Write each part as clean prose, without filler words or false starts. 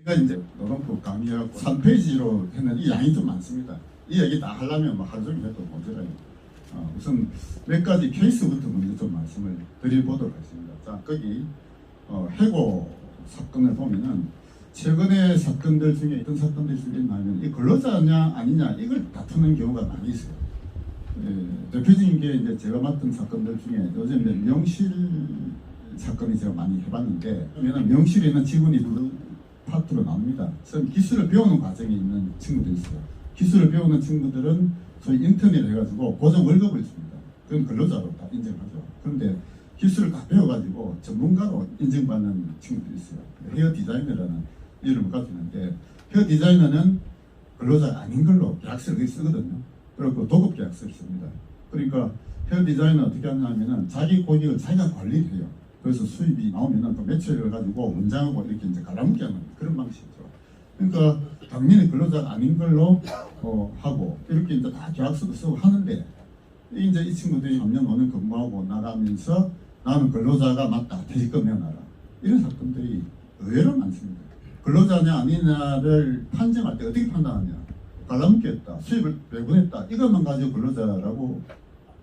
제가 이제 노동법 강의하고 3페이지로 했는데 이 양이 좀 많습니다. 이 얘기 다 하려면 뭐 하루 종일 해도 모자라요. 우선 몇 가지 케이스부터 먼저 좀 말씀을 드려보도록 하겠습니다. 자, 거기 해고 사건을 보면은 최근의 사건들 중에 어떤 사건들이 있냐면 이 근로자냐 아니냐 이걸 다투는 경우가 많이 있어요. 대표적인 게 이제 제가 맡은 사건들 중에 요즘 이제 명실 사건이 제가 많이 해봤는데, 그러면 명실에 있는 직원이 두 파트로 나옵니다. 처음 기술을 배우는 과정에 있는 친구들이 있어요. 기술을 배우는 친구들은 소위 인턴을 해가지고 고정 월급을 줍니다. 그건 근로자로 다 인정하죠. 그런데 기술을 다 배워가지고 전문가로 인정받는 친구들이 있어요. 헤어 디자이너라는 이름을 가지고 있는데, 헤어 디자이너는 근로자 아닌 걸로 계약서를 쓰거든요. 그리고 도급 계약서를 씁니다. 그러니까 헤어 디자이너 어떻게 하냐면은 자기 고객을 자기가 관리를 해요. 그래서 수입이 나오면은 그 매출을 가지고 원장하고 이렇게 이제 갈아먹게 하는 그런 방식이죠. 그러니까 당연히 근로자가 아닌 걸로 하고 이렇게 이제 다 계약서도 쓰고 하는데, 이제 이 친구들이 3년 5년 근무하고 나가면서 나는 근로자가 맞다, 퇴직금 내놔라, 이런 사건들이 의외로 많습니다. 근로자냐 아니냐를 판정할 때 어떻게 판단하냐? 갈라먹겠다, 수입을 배분했다, 이것만 가지고 근로자라고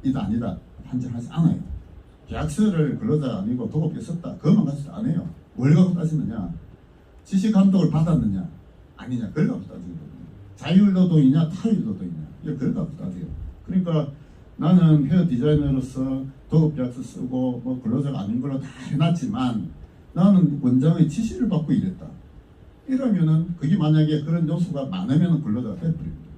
이다 아니다 판정하지 않아요. 계약서를 근로자 아니고 도급에 썼다, 그것만 가지고 안 해요. 뭘 갖고 따지느냐? 지시 감독을 받았느냐 아니냐, 그걸 갖고 따지거든요. 자율노동이냐 타율노동이냐, 이걸 갖고 따져요. 그러니까 나는 헤어 디자이너로서 도급 계약서 쓰고 뭐 근로자가 아닌 걸로 다 해놨지만 나는 원장의 지시를 받고 일했다, 이러면은 그게 만약에 그런 요소가 많으면 근로자가 돼버립니다.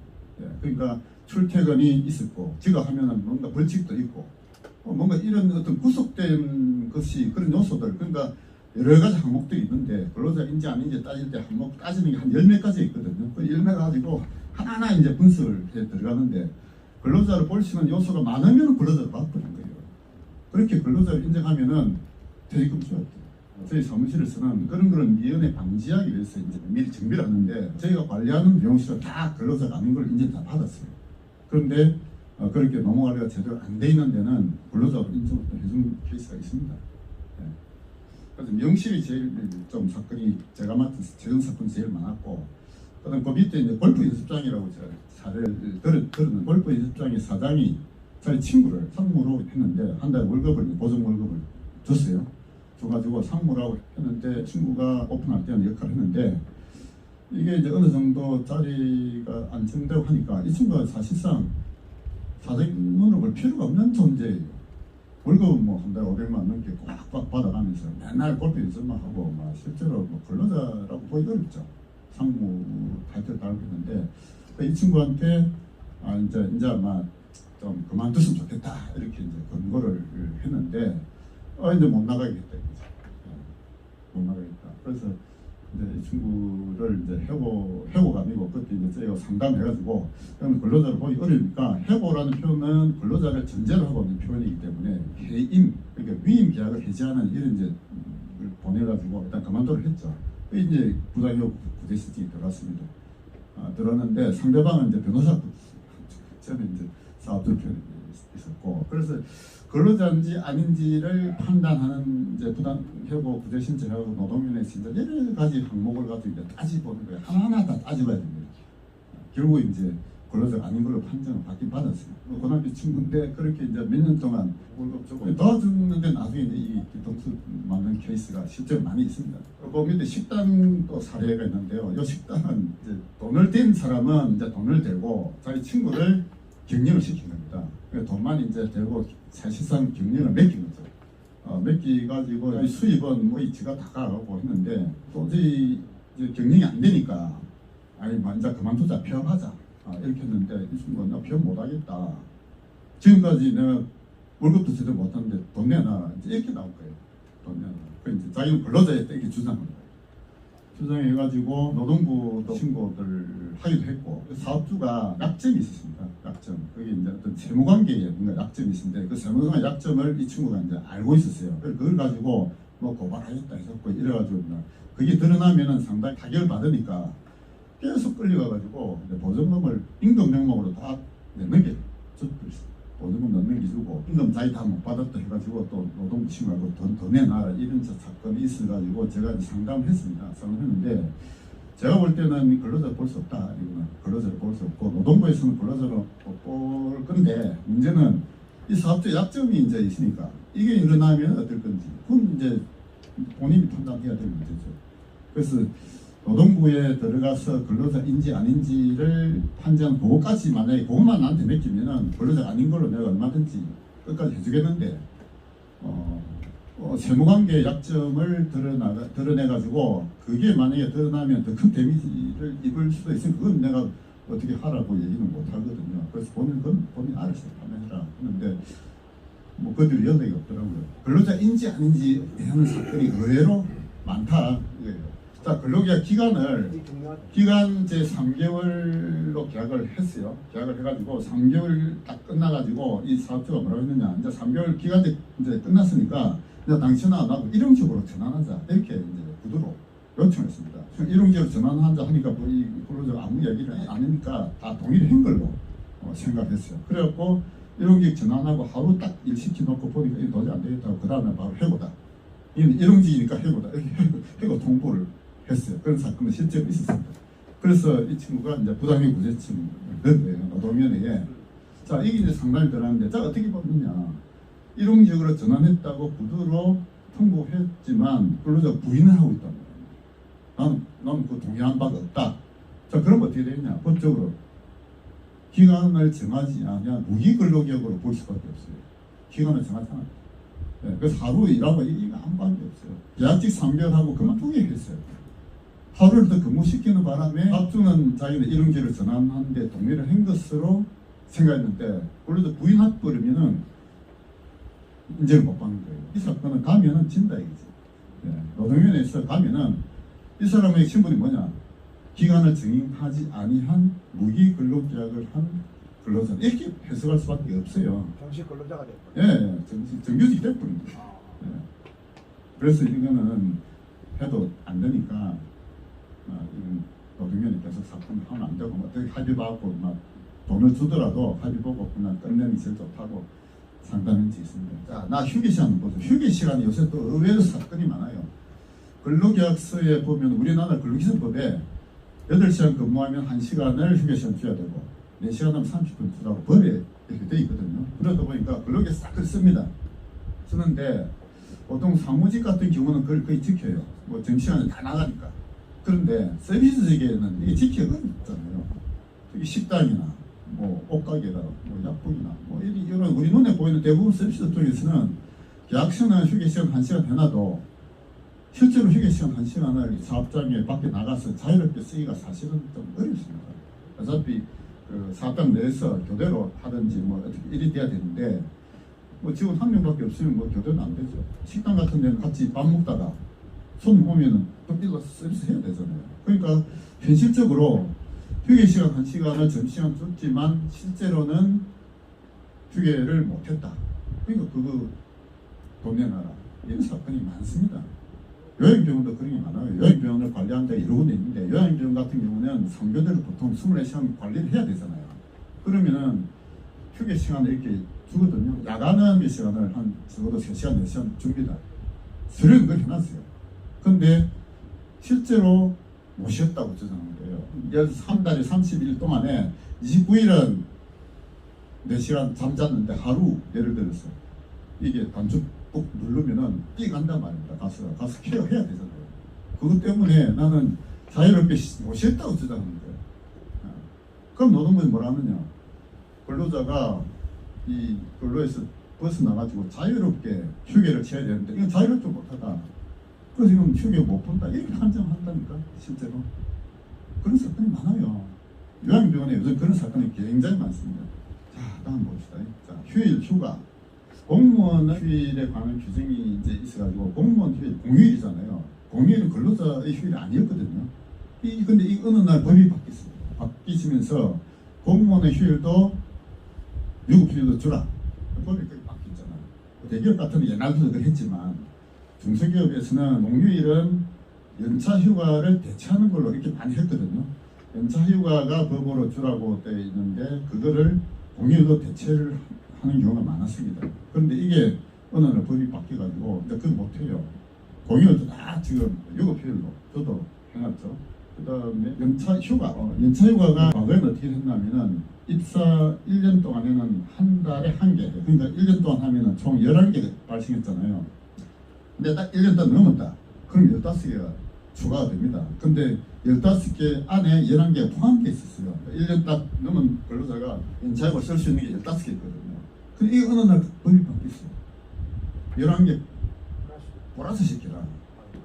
그러니까 출퇴근이 있었고 지각하면은 뭔가 벌칙도 있고 뭔가 이런 어떤 구속된 것이 그런 요소들, 그러니까 여러 가지 항목들이 있는데 근로자인지 아닌지 따질 때 항목 따지는 게 한 10몇 가지 있거든요. 그 10몇 가지고 하나하나 이제 분석을 해 들어가는데, 근로자를 볼 수 있는 요소가 많으면 근로자를 바꾸는 거예요. 그렇게 근로자를 인정하면은 퇴직금 줘야 돼요. 저희 사무실을 쓰는 그런 미연에 방지하기 위해서 이제 미리 정비를 하는데, 저희가 관리하는 미용실은 다 근로자가 아닌 걸 인정 다 받았어요. 그런데 그렇게 넘어가기가 제대로 안 돼 있는 데는 근로자로 인정을 해준 케이스가 있습니다. 그래서 미용실이 제일 좀 사건이 제가 맡은 재정 사건이 제일 많았고, 그다음 그 밑에 이제 골프 연습장이라고 제가 사례를 들었는, 골프 연습장의 사장이 자기 친구를 상무로 했는데 한 달 월급을 보정 월급을 줬어요. 줘가지고 상무라고 했는데 친구가 오픈할 때는 역할을 했는데, 이게 이제 어느 정도 자리가 안정되고 하니까 이 친구가 사실상 사장님 눈을 볼 필요가 없는 존재예요. 월급은 뭐 한 달에 500만 원 넘게 꽉꽉 받아가면서 맨날 골프 연습만 하고 막 실제로 뭐 근로자라고 보기 어렵죠. 상무 타이틀 달고 있는데, 이 친구한테 이제 아마 좀 그만뒀으면 좋겠다, 이렇게 이제 권고를 했는데 이제 못 나가겠다 이거죠. 못 나가겠다. 그래서 이제 이 친구를 이제 해고가 아니고 그때 이제 저희가 상담해가지고, 그럼 근로자를 보기 어려우니까 해고라는 표현은 근로자를 전제로 하고 있는 표현이기 때문에 해임, 그러니까 위임 계약을 해지하는 이런 이제 보내가지고 일단 그만두를 했죠. 이제 부당이익 구제 실직이 들어갔습니다. 들었는데 상대방은 이제 변호사, 저는 이제 사업들 편이 있었고, 그래서 근로자인지 아닌지를 판단하는 이제 부당 해고 구제 신청하고 노동위원회에서 이제 여러 가지 항목을 가지고 이제 따지보는 거예요. 하나하나 다 따져봐야 됩니다. 결국 이제 근로자가 아닌 걸로 판정을 받긴 받았어요. 고등학교 친구인데 그렇게 이제 몇 년 동안 월급 주고 도와줬는데 나중에 이 뒤통수 맞는 케이스가 실제로 많이 있습니다. 보면 식당 또 사례가 있는데요. 이 식당은 이제 돈을 댄 사람은 이제 돈을 대고 자기 친구를 경영을 시킨 겁니다. 돈만 이제 대고 사실상 경영을 맡긴 거죠. 맡기가지고 수입은 뭐 지가 다 가고 했는데 도저히 이제 경영이 안 되니까 아니 먼저 그만두자, 폐업하자, 이렇게 했는데 이 친구가 나 폐업 못하겠다, 지금까지 내가 월급도 제대로 못하는데 돈 내놔, 이제 이렇게 나올 거예요. 돈 내놔. 그 이제 자기는 근로자였다 이렇게 주장합니다. 주장해가지고 노동부도 신고를 하기도 했고, 사업주가 약점이 있었습니다. 약점. 그게 이제 어떤 세무관계에 뭔가 약점이 있었는데 그 세무관계 약점을 이 친구가 이제 알고 있었어요. 그걸 가지고 뭐 고발하겠다 해서 이래가지고 그게 드러나면은 상당히 타격을 받으니까 계속 끌려가가지고 보증금을 임금 명목으로 다 내는 게 보증금 넣는 게 주고 임금 자기 다 못 받았다 해가지고 또 노동부 친구하고 돈 더 내놔라, 이런 사건이 있어가지고 제가 상담을 했습니다. 상담했는데 제가 볼 때는 근로자를 볼 수 없다. 이거는 근로자를 볼 수 없고 노동부에서는 근로자로 볼 건데 문제는 이 사업주의 약점이 이제 있으니까 이게 일어나면 어떨 건지 그건 이제 본인이 판단해야 될 문제죠. 그래서 노동부에 들어가서 근로자인지 아닌지를 판정 그거까지 만약에 그것만 나한테 맡기면은 근로자 아닌 걸로 내가 얼마든지 끝까지 해주겠는데 세무관계 약점을 드러내가지고 그게 만약에 드러나면 더 큰 데미지를 입을 수도 있으니 그건 내가 어떻게 하라고 얘기는 못 하거든요. 그래서 본인 알아서 판단해라 하는데 뭐 그들이 연락이 없더라고요. 근로자인지 아닌지 하는 사건이 의외로 많다 이거예요. 자, 근로계약 기간 제 3개월로 계약을 했어요. 계약을 해가지고 3개월 딱 끝나가지고 이 사업주가 뭐라고 했느냐, 이제 3개월 기간이 이제 끝났으니까 이제 당신아 나하고 일용직으로 전환하자 이렇게 이제 구두로 요청했습니다. 일용직으로 전환하자 하니까 뭐 이 근로자가 아무 얘기를 안 하니까 다 동의를 한 걸로 생각했어요. 그래갖고 일용직 전환하고 하루 딱 일 시켜놓고 보니까 이게 도저히 안 되겠다고 그 다음에 바로 해고다. 이건 일용직이니까 해고다. 이렇게 해고 통보를 했어요. 그런 사건도 실제로 있었습니다. 그래서 이 친구가 이제 부당해 구제청을 넣은 거예요. 노동위원회에. 자, 이게 이제 상당히 들어가는데, 자, 어떻게 보느냐. 일용직으로 전환했다고 구두로 통보했지만, 근로자가 부인을 하고 있단 말이에요. 나는 그 동의한 바가 없다. 자, 그럼 어떻게 되느냐. 법적으로. 기간을 정하지 않으면 무기근로계약으로 볼 수밖에 없어요. 기간을 정하지 않아요. 네, 그래서 하루 일하고 이게 아무 관계 없어요. 계약직 3개월하고 그만두게 했어요. 하루를 더 근무시키는 바람에 합주는 자기는 일용직을 전환하는데 동의를 한 것으로 생각했는데 그래도 부인해버리면은 인정을 못 받는 거예요. 이 사건은 가면은 진다 이거지. 네, 노동위원회에서 가면은 이 사람의 신분이 뭐냐? 기간을 정의하지 아니한 무기근로계약을 한 근로자 이렇게 해석할 수밖에 없어요. 정식 근로자가 됐고. 예, 정규직 돼버립니다. 예. 그래서 이거는 해도 안 되니까 이건 노동위원회 계속 사건을 하면 안 되고 어떻게 합의 받고 막 돈을 주더라도 합의 보고 그냥 끝내는 게 제일 좋다고 상담한 지 있습니다. 자, 나 휴게 시간 보죠. 휴게 시간이 요새 또 의외로 사건이 많아요. 근로계약서에 보면 우리나라 근로기준법에 8시간 근무하면 1시간을 휴게 시간 줘야 되고 4시간 하면 30분 주라고 법에 이렇게 돼 있거든요. 그러다 보니까 근로계약 싹 씁니다. 쓰는데 보통 사무직 같은 경우는 그걸 거의 지켜요. 뭐 점심시간에 다 나가니까. 그런데 서비스직에는 이게 지키기 어렵잖아요. 특히 식당이나 뭐 옷가게나 뭐 약국이나 뭐 이런 우리 눈에 보이는 대부분 서비스 쪽에서는 계약서는 휴게 시간 1시간 해놔도 실제로 휴게 시간 1시간을 사업장에 밖에 나가서 자유롭게 쓰기가 사실은 좀 어렵습니다. 어차피 그 사업장 내에서 교대로 하든지 뭐 어떻게 일이 돼야 되는데 뭐 직원 한 명밖에 없으면 뭐 교대는 안 되죠. 식당 같은 데는 같이 밥 먹다가 손님 오면은 또 일로 서비스 해야 되잖아요. 그러니까 현실적으로 휴게 시간 1시간을 점심시간 줬지만 실제로는 휴게를 못했다. 그러니까 그거 돈 내놔라. 이런 사건이 많습니다. 요양병원도 그런 게 많아요. 요양병원을 관리하는 데가 여러 군데 있는데 요양병원 같은 경우는 상교대로 보통 24시간 관리를 해야 되잖아요. 그러면은 휴게 시간을 이렇게 주거든요. 야간은 몇 시간을 한 적어도 3시간, 4시간 줍니다. 서류는 그렇게 해놨어요. 근데 실제로 못 쉬었다고 주장하는 거예요. 예를 들어서 한 달에 31일 동안에 29일은 4시간 잠잤는데 하루 예를 들어서 이게 단축 꼭 누르면은 뛰간단 말입니다. 가서 케어해야 되잖아요. 그것 때문에 나는 자유롭게 못 쉬었다고 주장하는 거예요. 그럼 노동부는 뭐라 하느냐? 근로자가 이 근로에서 벗어나가지고 자유롭게 휴게를 취해야 되는데 이건 자유롭지 못하다. 그래서 이건 휴게 못 본다. 이렇게 판정한다니까 실제로. 그런 사건이 많아요. 요양병원에 요즘 그런 사건이 굉장히 많습니다. 자, 다음 봅시다. 자, 휴일, 휴가. 공무원 휴일에 관한 규정이 이제 있어가지고 공무원 휴일 공휴일이잖아요. 공휴일은 근로자의 휴일이 아니었거든요. 근데 이 어느 날 법이 바뀌었습니다. 바뀌시면서 공무원의 휴일도 유급휴일도 주라. 법이 그렇게 바뀌었잖아요. 대기업 같은 옛날부터 그랬지만 중소기업에서는 공휴일은 연차휴가를 대체하는 걸로 이렇게 많이 했거든요. 연차휴가가 법으로 주라고 되어 있는데 그거를 공휴일로 대체를 하는 경우가 많았습니다. 그런데 이게 어느 날 법이 바뀌어가지고 이제 그걸 못해요. 공휴일도 다 지금 유급휴일로 저도 해놨죠. 그다음에 연차 휴가. 연차 휴가가 과거에는 어떻게 됐냐면은 입사 1년 동안에는 한 달에 한 개. 그러니까 1년 동안 하면은 총 11개 발생했잖아요. 근데 딱 1년 더 넘었다. 그럼 15개가 추가가 됩니다. 근데 15개 안에 11개가 포함되어 있었어요. 1년 딱 넘은 근로자가 연차휴가 쓸 수 있는 게 15개 있거든요. 근데 이 어느 날 법이 바뀌었어요. 11개 플러스 시키라.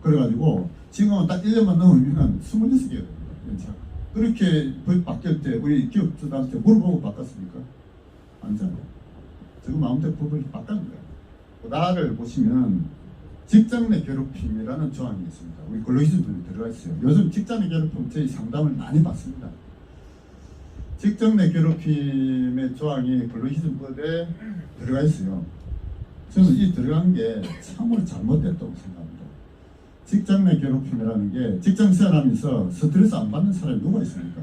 그래가지고 지금은 딱 1년만 넘으면 26개가 됩니다. 연차. 그렇게 법이 바뀔 때 우리 기업주들한테 물어보고 바꿨습니까? 아니잖아요. 지금 마음대로 법을 바꿨는 거예요. 나를 보시면 직장 내 괴롭힘이라는 조항이 있습니다. 우리 근로기준법에 들어가 있어요. 요즘 직장 내 괴롭힘 저희 상담을 많이 받습니다. 직장 내 괴롭힘의 조항이 근로기준법에 들어가 있어요. 저는 이 들어간 게 참으로 잘못됐다고 생각합니다. 직장 내 괴롭힘이라는 게 직장 생활하면서 스트레스 안 받는 사람이 누가 있습니까?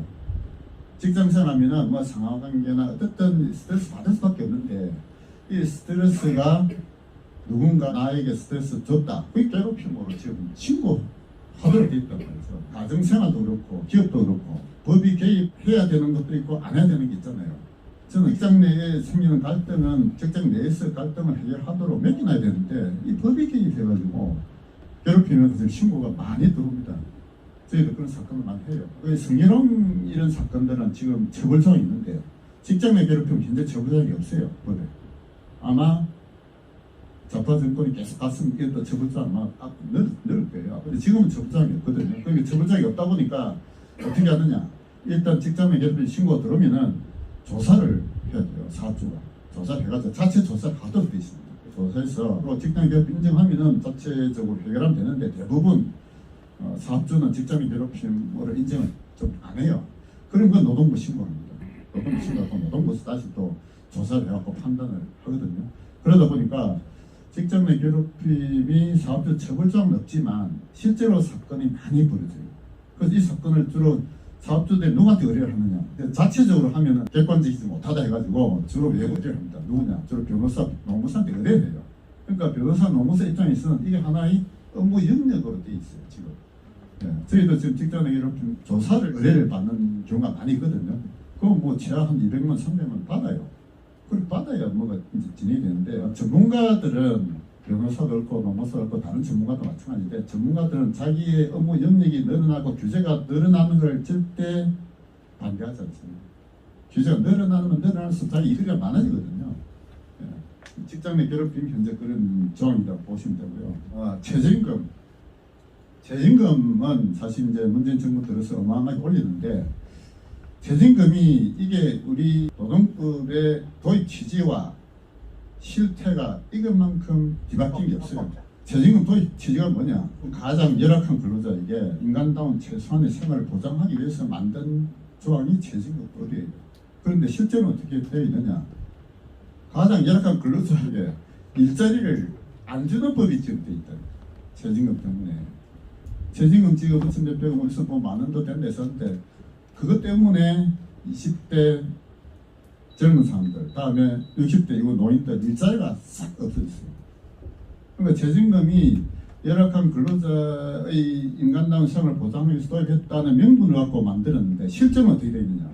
직장 생활하면은 뭐 상하관계나 어쨌든 스트레스 받을 수밖에 없는데 이 스트레스가 누군가 나에게 스트레스 줬다. 그게 괴롭힘으로 지금 신고하도록 되어 있단 말이죠. 가정생활도 그렇고 기업도 그렇고 법이 개입해야 되는 것도 있고 안 해야 되는 게 있잖아요. 저는 직장 내에 생기는 갈등은 직장 내에서 갈등을 해결하도록 맡겨놔야 되는데 이 법이 개입해가지고 괴롭히는 것을 신고가 많이 들어옵니다. 저희도 그런 사건을 많이 해요. 성희롱 이런 사건들은 지금 처벌조항이 있는데 직장 내 괴롭히면 현재 처벌조항이 없어요. 법에. 아마 좌파 정권이 계속 갔으면 이게 또 처벌조항 아마 넣을 거예요. 근데 지금은 처벌조항이 없거든요. 그러니까 처벌조항이 없다 보니까 어떻게 하느냐. 일단 직장 내 괴롭힘 신고가 들어오면은 조사를 해야 돼요. 사업주가. 조사를 해가지고 자체 조사를 하도록 되어 있습니다. 조사해서 직장 괴롭힘 인정하면은 자체적으로 해결하면 되는데 대부분 사업주는 직장 괴롭힘으로 인정을 좀 안 해요. 그런 건 노동부 신고합니다. 노동부 신고하고 노동부에서 다시 또 조사를 해갖고 판단을 하거든요. 그러다 보니까 직장 내 괴롭힘이 사업주 처벌조항은 없지만 실제로 사건이 많이 벌어져요. 그래서 이 사건을 주로 사업주들이 누구한테 의뢰를 하느냐. 자체적으로 하면은 객관적이지 못하다 해가지고 주로 왜 의뢰를 합니다. 누구냐? 주로 변호사, 노무사한테 의뢰를 해요. 그러니까 변호사, 노무사 입장에서는 이게 하나의 업무 영역으로 돼 있어요. 지금. 네. 저희도 지금 직장 내 괴롭힘 조사를 의뢰를 받는 경우가 많이 있거든요. 그건 뭐 최하 한 200만, 300만 받아요. 그걸 받아야 뭐가 이제 진행이 되는데 전문가들은 변호사도 그렇고 노무사도 그렇고 다른 전문가도 마찬가지인데 전문가들은 자기의 업무 영역이 늘어나고 규제가 늘어나는 걸 절대 반대하지 않습니다. 규제가 늘어나면 늘어날수록 자기 이득이 많아지거든요. 예. 직장 내 괴롭힘 현재 그런 조항이라고 보시면 되고요. 최저임금은 사실 이제 문재인 정부 들어서 어마어마하게 올리는데 최저임금이 이게 우리 노동법의 도입 취지와 실태가 이것만큼 뒤바뀐 게 없어요. 최저임금 도입 취지가 뭐냐? 가장 열악한 근로자에게 인간다운 최소한의 생활을 보장하기 위해서 만든 조항이 최저임금법이에요. 그런데 실제로 어떻게 되어 있느냐? 가장 열악한 근로자에게 일자리를 안 주는 법이 지금 되어 있다. 최저임금 때문에. 최저임금 지급 5,몇백 원에서 뭐 만 원도 된다 했었는데 그것 때문에 20대 젊은 사람들, 다음에 60대 이후 노인들 일자리가 싹 없어졌어요. 그러니까 최저임금이 열악한 근로자의 인간다운 생활을 보장하기 위해서 도입했다는 명분을 갖고 만들었는데 실제는 어떻게 되어 있느냐.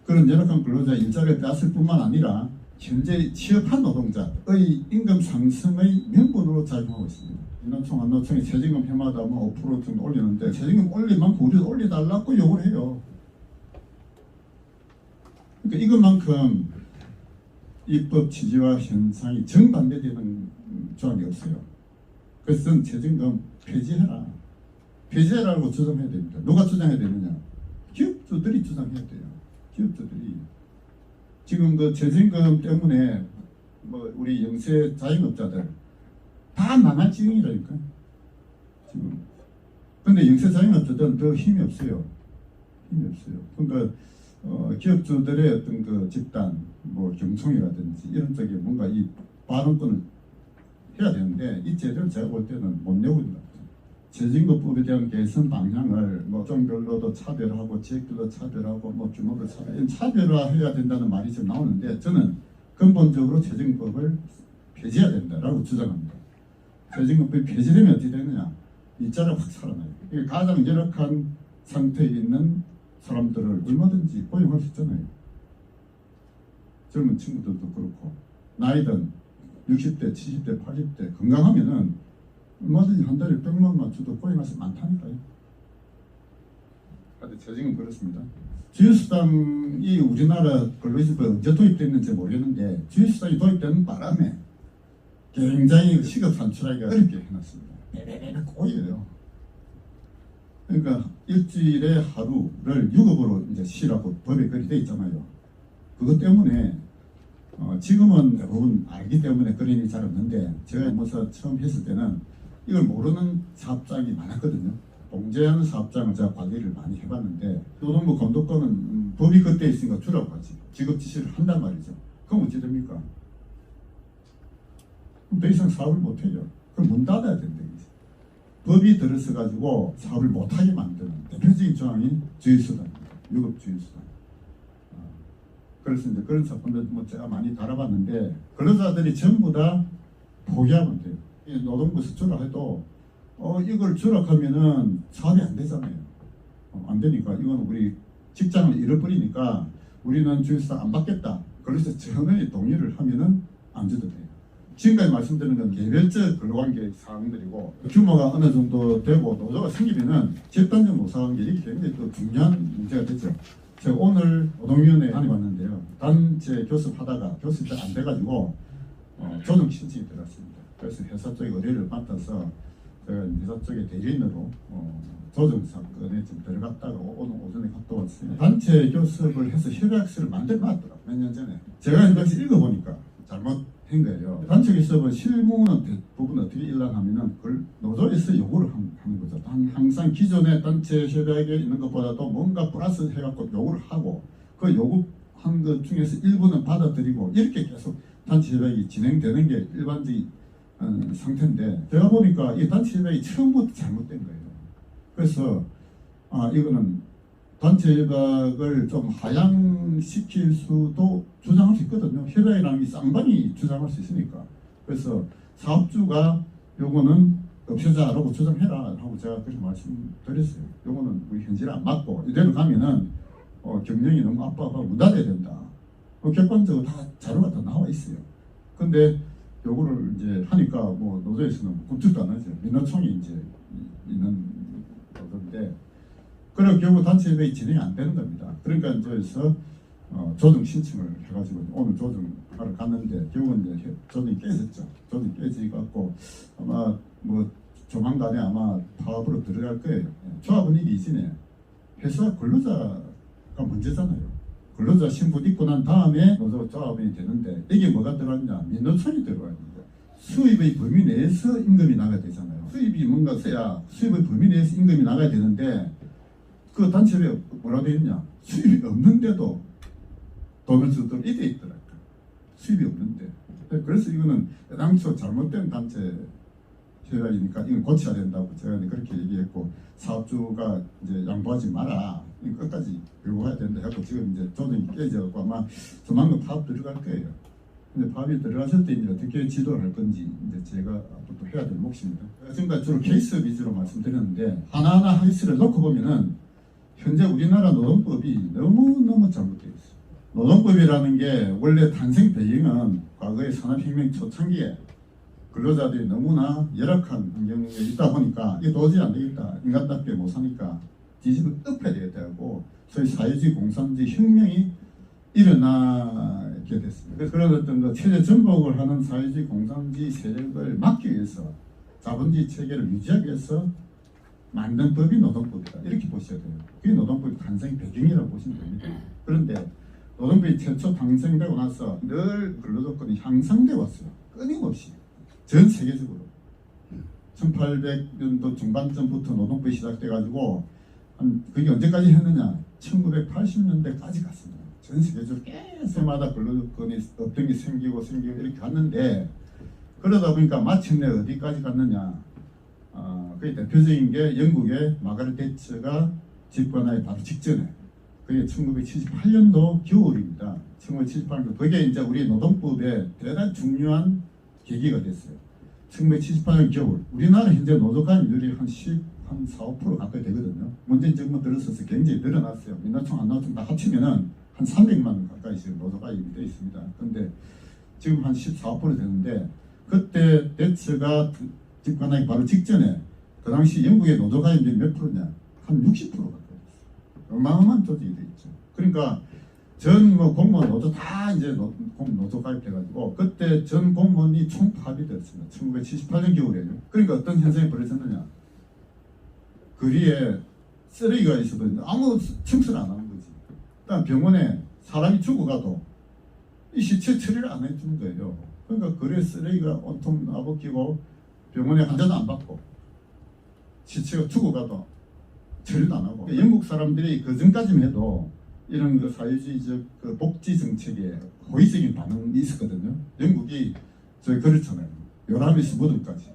그런 열악한 근로자의 일자리를 뺐을 뿐만 아니라 현재 취업한 노동자의 임금 상승의 명분으로 작용하고 있습니다. 인노총, 한노총이 최저임금 해마다 뭐 5% 정도 올리는데 최저임금 올린 만큼 우리도 올려달라고 요구를 해요. 그러니까 이것만큼 입법 취지와 현상이 정반대되는 조항이 없어요. 그래서 저는 최저임금 폐지해라. 폐지해라고 주장해야 됩니다. 누가 주장해야 되느냐? 기업주들이 주장해야 돼요. 기업주들이. 지금 그 최저임금 때문에 뭐 우리 영세 자영업자들 다 망할 지경이라니까요. 지금. 근데 영세 자영업자들은 더 힘이 없어요. 힘이 없어요. 그러니까 기업주들의 어떤 그 집단, 뭐 경총이라든지 이런 쪽에 뭔가 이 발언권을 해야 되는데 이 제도를 제가 볼 때는 못 내고 있는 것 같아요. 최저임금법에 대한 개선 방향을 뭐 종별로도 차별하고 지역별로 차별하고 뭐 규모로 차별화해야 된다는 말이 지금 나오는데 저는 근본적으로 최저임금법을 폐지해야 된다라고 주장합니다. 최저임금법이 폐지되면 어떻게 되느냐? 일자리가 확 살아나요. 이게 가장 열악한 상태에 있는 사람들을 얼마든지 고용할 수 있잖아요. 젊은 친구들도 그렇고 나이든 60대, 70대, 80대 건강하면은 얼마든지 한 달에 100만 맞춰도 고용할 수 많다니까요. 하여튼 재정은 그렇습니다. 주휴수당이 우리나라 근로시설에 언제 도입됐는지 모르겠는데 주휴수당이 도입되는 바람에 굉장히 시급 산출하기가 어렵게 해놨습니다. 매매매매 꼬여요. 그러니까 일주일에 하루를 6업으로 이제 쉬라고 법에 그리 돼 있잖아요. 그것 때문에 지금은 대부분 알기 때문에 그런 일이 잘 없는데 제가 뭐서 처음 했을 때는 이걸 모르는 사업장이 많았거든요. 봉제하는 사업장을 제가 관리를 많이 해봤는데 노동부 감독관은 법이 그때 있으니까 주라고 하지. 직업 지시를 한단 말이죠. 그럼 어찌 됩니까? 그럼 더 이상 사업을 못해요. 그럼 문 닫아야 된다. 법이 들어서 가지고 사업을 못하게 만드는 대표적인 조항이 주휴수당입니다. 유급 주휴수당. 그래서 이제 그런 사건들 뭐 제가 많이 다뤄봤는데 근로자들이 전부 다 포기하면 돼요. 노동부에서 주라 해도 이걸 주락하면은 사업이 안 되잖아요. 안 되니까 이건 우리 직장을 잃어버리니까 우리는 주휴수당 안 받겠다. 그래서 전원이 동의를 하면은 안 줘도 돼요. 지금까지 말씀드린 건 개별적 근로관계 사항들이고 규모가 어느 정도 되고 노조가 생기면은 집단적 노사관계 이게 굉장히 또 중요한 문제가 되죠. 제가 오늘 노동위원회에 다녀왔는데요. 단체 교섭하다가 교섭이 안 돼가지고 조정 신청이 들어갔습니다. 그래서 회사 쪽에 의뢰를 맡아서 제가 회사 쪽에 대리인으로 조정 사건에 좀 들어갔다가 오늘 오전에 갔다 왔어요. 단체 교섭을 해서 협약서를 만들어놨더라고요. 몇 년 전에. 제가 다시 읽어보니까 잘못한 거예요. 단체 교섭은 실무는 대부분 어떻게 일어나냐면은 그걸 노조에서 요구를 하는 거죠. 항상 기존의 단체 협약에 있는 것보다도 뭔가 플러스 해갖고 요구를 하고 그 요구한 것 중에서 일부는 받아들이고 이렇게 계속 단체 협약이 진행되는 게 일반적인 상태인데 제가 보니까 이 단체 협약이 처음부터 잘못된 거예요. 그래서 이거는 단체 협약을 좀 하향시킬 수도 주장할 수 있거든요. 협약이라는 게 쌍방이 주장할 수 있으니까. 그래서 사업주가 요거는 없애자라고 주장해라 하고 제가 그렇게 말씀드렸어요. 요거는 우리 현실에 안 맞고 이대로 가면은 경영이 너무 압박하고 문 닫아야 된다. 객관적으로 다 자료가 다 나와 있어요. 근데 요거를 이제 하니까 뭐 노조에서는 굽죽도 안 하죠. 민노총이 이제 있는 건데 그리고 결국 단체 협약이 진행이 안 되는 겁니다. 그러니까 이제서 조정 신청을 해가지고 오늘 조정하러 갔는데 결국은 이제 조정이 깨졌죠. 조정이 깨지갖고 아마 뭐 조만간에 아마 파업으로 들어갈 거예요. 조합은 이게 이전에 회사 근로자가 문제잖아요. 근로자 신분 있고 난 다음에 노조 조합이 되는데 이게 뭐가 들어갔냐? 민노총이 들어가 있는 거예요. 수입의 범위 내에서 임금이 나가야 되잖아요. 수입이 뭔가 써야 수입의 범위 내에서 임금이 나가야 되는데 그 단체에 뭐라고 되어 있냐? 수입이 없는데도 돈을 주도록 이돼 있더라고요. 수입이 없는데. 그래서 이거는 당초 잘못된 단체 협약이니까 이건 고쳐야 된다고 제가 그렇게 얘기했고 사업주가 이제 양보하지 마라. 끝까지 요구해야 된다 해서 지금 이제 조정이 깨져갖고 아마 조만간 파업 들어갈 거예요. 근데 파업이 들어갔을 때 이제 어떻게 지도를 할 건지 이제 제가 앞으로 해야 될 몫입니다. 지금까지 주로 케이스 위주로 말씀드렸는데 하나하나 케이스를 놓고 보면은 현재 우리나라 노동법이 너무너무 잘못되어 있어요. 노동법이라는 게 원래 탄생 배경은 과거의 산업혁명 초창기에 근로자들이 너무나 열악한 환경에 있다 보니까 이게 도저히 안 되겠다. 인간답게 못 사니까 뒤집어 엎어야 되겠다 하고 소위 사회주의 공산주의 혁명이 일어나게 됐습니다. 그래서 그런 어떤 그 체제 전복을 하는 사회주의 공산주의 세력을 막기 위해서 자본주의 체계를 유지하기 위해서 만든 법이 노동법이다. 이렇게 보셔야 돼요. 그게 노동법의 탄생 배경이라고 보시면 됩니다. 그런데 노동법이 최초 탄생되고 나서 늘 근로조건이 향상되어 왔어요. 끊임없이. 전 세계적으로. 1800년도 중반쯤부터 노동법이 시작돼가지고 그게 언제까지 했느냐? 1980년대까지 갔습니다. 전 세계적으로 계속마다 근로조건이 어떤 게 생기고 이렇게 갔는데 그러다 보니까 마침내 어디까지 갔느냐? 그 대표적인 게 영국의 마가렛 대처가 집권하기 바로 직전에 그게 1978년도 겨울입니다. 1978년도 그게 이제 우리 노동법의 대단히 중요한 계기가 됐어요. 1978년 겨울 우리나라 현재 노조 가입률이 한 한 4, 5% 가까이 되거든요. 문재인 정부 들어서서 굉장히 늘어났어요. 민노총, 한노총 다 합치면은 한 300만 가까이 지금 노조가입이 되어 있습니다. 근데 지금 한 14, 5% 되는데 그때 대처가 집권하기 바로 직전에 그 당시 영국의 노조가입이 몇 프로냐? 한 60% 가까이 됐어요. 어마어마한 조직이 되어 있죠. 그러니까 전 뭐 공무원 노조 다 이제 노조 가입해가지고 그때 전 공무원이 총파업이 되었습니다. 1978년 겨울에요. 그러니까 어떤 현상이 벌어졌느냐? 거리에 쓰레기가 있어도 아무 청소를 안 하는 거지. 그다음 병원에 사람이 죽어가도 이 시체 처리를 안 해주는 거예요. 그러니까 거리에 쓰레기가 온통 나벗기고 병원에 환자도 안 받고 시체가 죽어가도 처리도 안 하고. 영국 사람들이 그 전까지만 해도 이런 그 사회주의적 그 복지 정책에 호의적인 반응이 있었거든요. 영국이 저희 그렇잖아요. 요람에서 무덤까지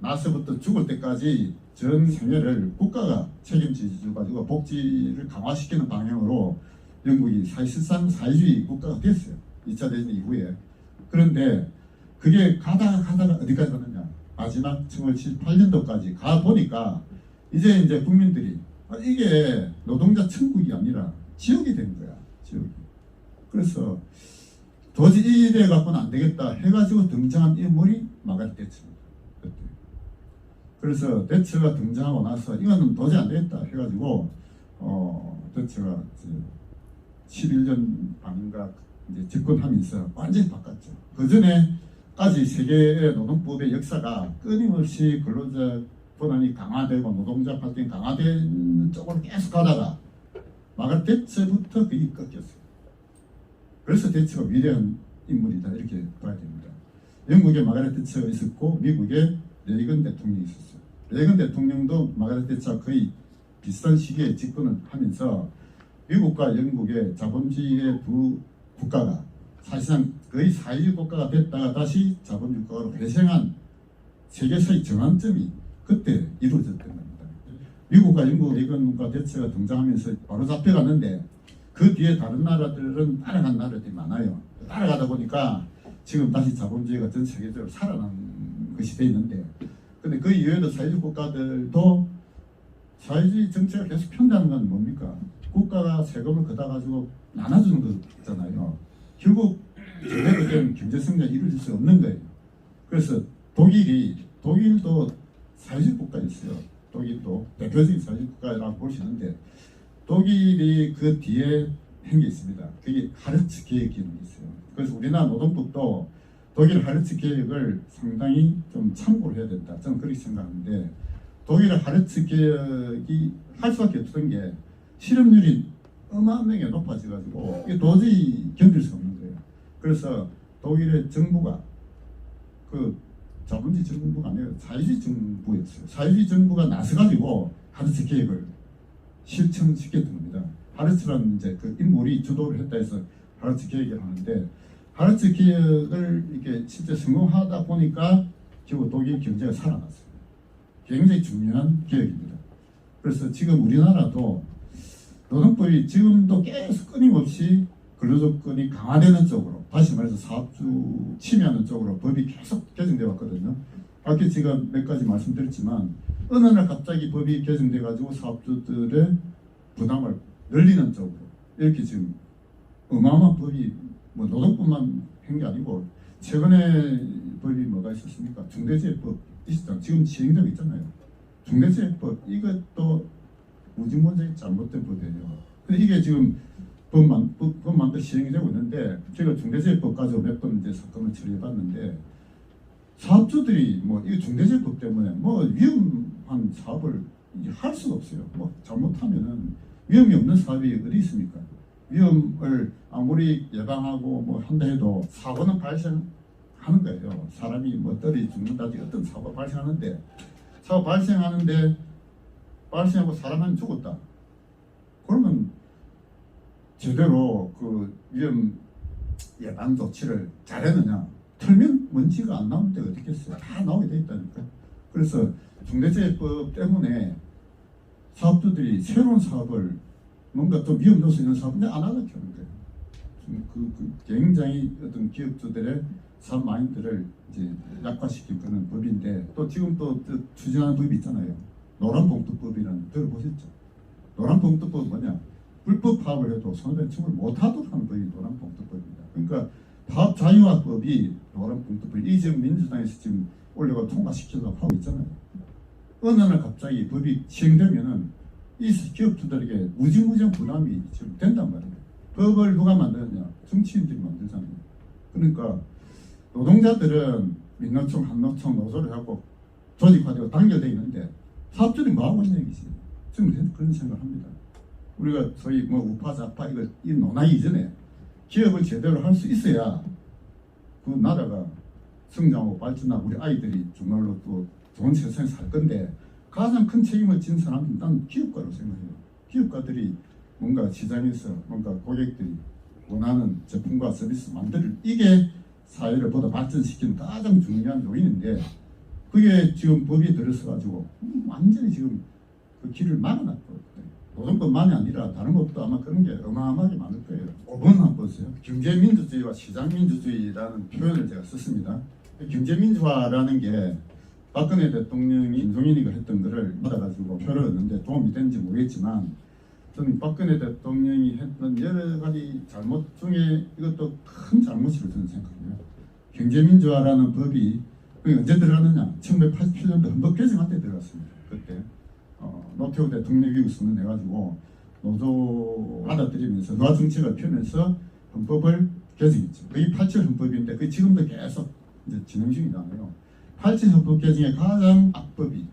나서부터 죽을 때까지 전 생애를 국가가 책임져 가지고 복지를 강화시키는 방향으로 영국이 사실상 사회주의 국가가 됐어요. 2차 대전 이후에. 그런데 그게 가다가 어디까지 가느냐? 마지막 1978년도까지 가 보니까 이제 국민들이 이게 노동자 천국이 아니라 지옥이 된 거야. 지옥이. 그래서 도저히 이래 갖고는 안 되겠다 해가지고 등장한 인물이 마가렛 대처입니다. 그때. 그래서 대처가 등장하고 나서 이거는 도저히 안 되겠다 해가지고 대처가 11년 반인가 이제 집권하면서 완전히 바꿨죠. 그 전에까지 세계의 노동법의 역사가 끊임없이 근로자 권한이 강화되고 노동자 활동이 강화된 쪽으로 계속 가다가 마가렛 대처부터 그게 꺾였어요. 그래서 대처가 위대한 인물이다 이렇게 봐야 됩니다. 영국에 마가렛 대처가 있었고 미국에 레이건 대통령이 있었어요. 레이건 대통령도 마가렛 대처와 거의 비슷한 시기에 집권을 하면서 미국과 영국의 자본주의의 두 국가가 사실상 거의 사회주의 국가가 됐다가 다시 자본주의 국가로 회생한 세계사의 전환점이 그때 이루어졌던 겁니다. 미국과 영국 레이건과 대처가 등장하면서 바로 잡혀갔는데 그 뒤에 다른 나라들은 따라간 나라들이 많아요. 따라가다 보니까 지금 다시 자본주의가 전 세계적으로 살아난 것이 돼 있는데 근데 그 이외에도 사회주의 국가들도 사회주의 정책을 계속 편다는 건 뭡니까? 국가가 세금을 걷어가지고 나눠주는 거잖아요. 결국 제대로 된 경제성장이 이루어질 수 없는 거예요. 그래서 독일도 사회주의 국가였어요. 독일도 대표적인 사회주의 국가라고 볼 수 있는데 독일이 그 뒤에 한 게 있습니다. 그게 하르츠 계획이라는 게 있어요. 그래서 우리나라 노동법도 독일 하르츠 계획을 상당히 좀 참고를 해야 된다. 저는 그렇게 생각하는데 독일의 하르츠 계획이 할 수밖에 없던 게 실업률이 어마어마하게 높아져가지고 이게 도저히 견딜 수 없는 거예요. 그래서 독일의 정부가 그 자본주의 정부가 아니라 사회주의 정부였어요. 사회주의 정부가 나서가지고 하르츠 계획을 실천시켰던 겁니다. 하르츠라는 이제 그 인물이 주도를 했다 해서 하르츠 계획을 하는데 하르츠 계획을 이렇게 실제 성공하다 보니까 결국 독일 경제가 살아났어요. 굉장히 중요한 계획입니다. 그래서 지금 우리나라도 노동법이 지금도 계속 끊임없이 근로조건이 강화되는 쪽으로 다시 말해서 사업주 침해하는 쪽으로 법이 계속 개정되어 왔거든요. 아까 제가 몇 가지 말씀드렸지만 어느 날 갑자기 법이 개정돼 가지고 사업주들의 부담을 늘리는 쪽으로 이렇게 지금 어마어마한 법이 뭐 노동법만 한 게 아니고 최근에 법이 뭐가 있었습니까? 중대재해법 있었잖아요. 지금 시행되고 있잖아요. 중대재해법 이것도 무지무지하게 잘못된 법이에요. 근데 이게 지금 법만도 시행이 되고 있는데 제가 중대재해법 가지고 몇 번 이제 사건을 처리해봤는데 사업주들이 뭐 이 중대재해법 때문에 뭐 위험한 사업을 할 수가 없어요. 뭐 잘못하면은 위험이 없는 사업이 어디 있습니까? 위험을 아무리 예방하고 뭐 한다 해도 사고는 발생하는 거예요. 사람이 뭐 떨어져 죽는다든지 어떤 사고가 발생하는데 사고 발생하고 사람 한 죽었다. 그러면 제대로 그 위험 예방 조치를 잘했느냐? 털면 먼지가 안 나오는 데가 어딨겠어요? 다 나오게 돼 있다니까. 그래서 중대재해법 때문에 사업주들이 새로운 사업을 뭔가 또 위험 요소 있는 사업을 안 하게 하는 거예요. 굉장히 어떤 기업주들의 사업 마인드를 이제 약화시킨 그런 법인데 또 지금 또 추진하는 법이 있잖아요. 노란봉투법이라는 거 들어보셨죠? 노란봉투법은 뭐냐? 불법 파업을 해도 손해배상을 못하도록 하는 법이 노란봉투법입니다. 그러니까 파업 자유화법이 노란봉투법, 이 지금 민주당에서 지금 올려가 통과시키려고 하고 있잖아요. 어느 날 갑자기 법이 시행되면은 이 기업주들에게 무지무지한 부담이 지금 된단 말이에요. 법을 누가 만드느냐? 정치인들이 만들잖아요. 그러니까 노동자들은 민노총, 한노총, 노조를 하고 조직화되고 단결되어 있는데 사업주들이 뭐하고 있는 얘기지? 지금 그런 생각을 합니다. 우리가 소위 뭐 우파, 좌파 이 논하기 이전에 기업을 제대로 할 수 있어야 그 나라가 성장하고 발전하고 우리 아이들이 정말로 또 좋은 세상에 살 건데 가장 큰 책임을 진 사람은 난 기업가로 생각해요. 기업가들이 뭔가 시장에서 뭔가 고객들이 원하는 제품과 서비스 만들 이게 사회를 보다 발전시키는 가장 중요한 요인인데 그게 지금 법이 들어서가지고 완전히 지금 그 길을 막아놨거든요. 노동법만이 아니라 다른 법도 아마 그런 게 어마어마하게 많을 거예요. 5번 한번 보세요. 경제민주주의와 시장민주주의라는 표현을 제가 썼습니다. 경제민주화라는 게 박근혜 대통령이 김종인이가 했던 거를 받아가지고 표를 얻는데 도움이 되는지 모르겠지만 저는 박근혜 대통령이 했던 여러 가지 잘못 중에 이것도 큰 잘못이라고 저는 생각해요. 경제민주화라는 법이 언제 들어갔느냐? 1987년도 헌법 개정할 때 들어갔습니다. 그때 노태우 대통령이 우선을 해가지고 노조 받아들이면서 노아 정책을 펴면서 헌법을 개정했죠. 그게 87 헌법인데 그 지금도 계속 이제 진행 중이잖아요. 87 헌법 개정의 가장 앞법이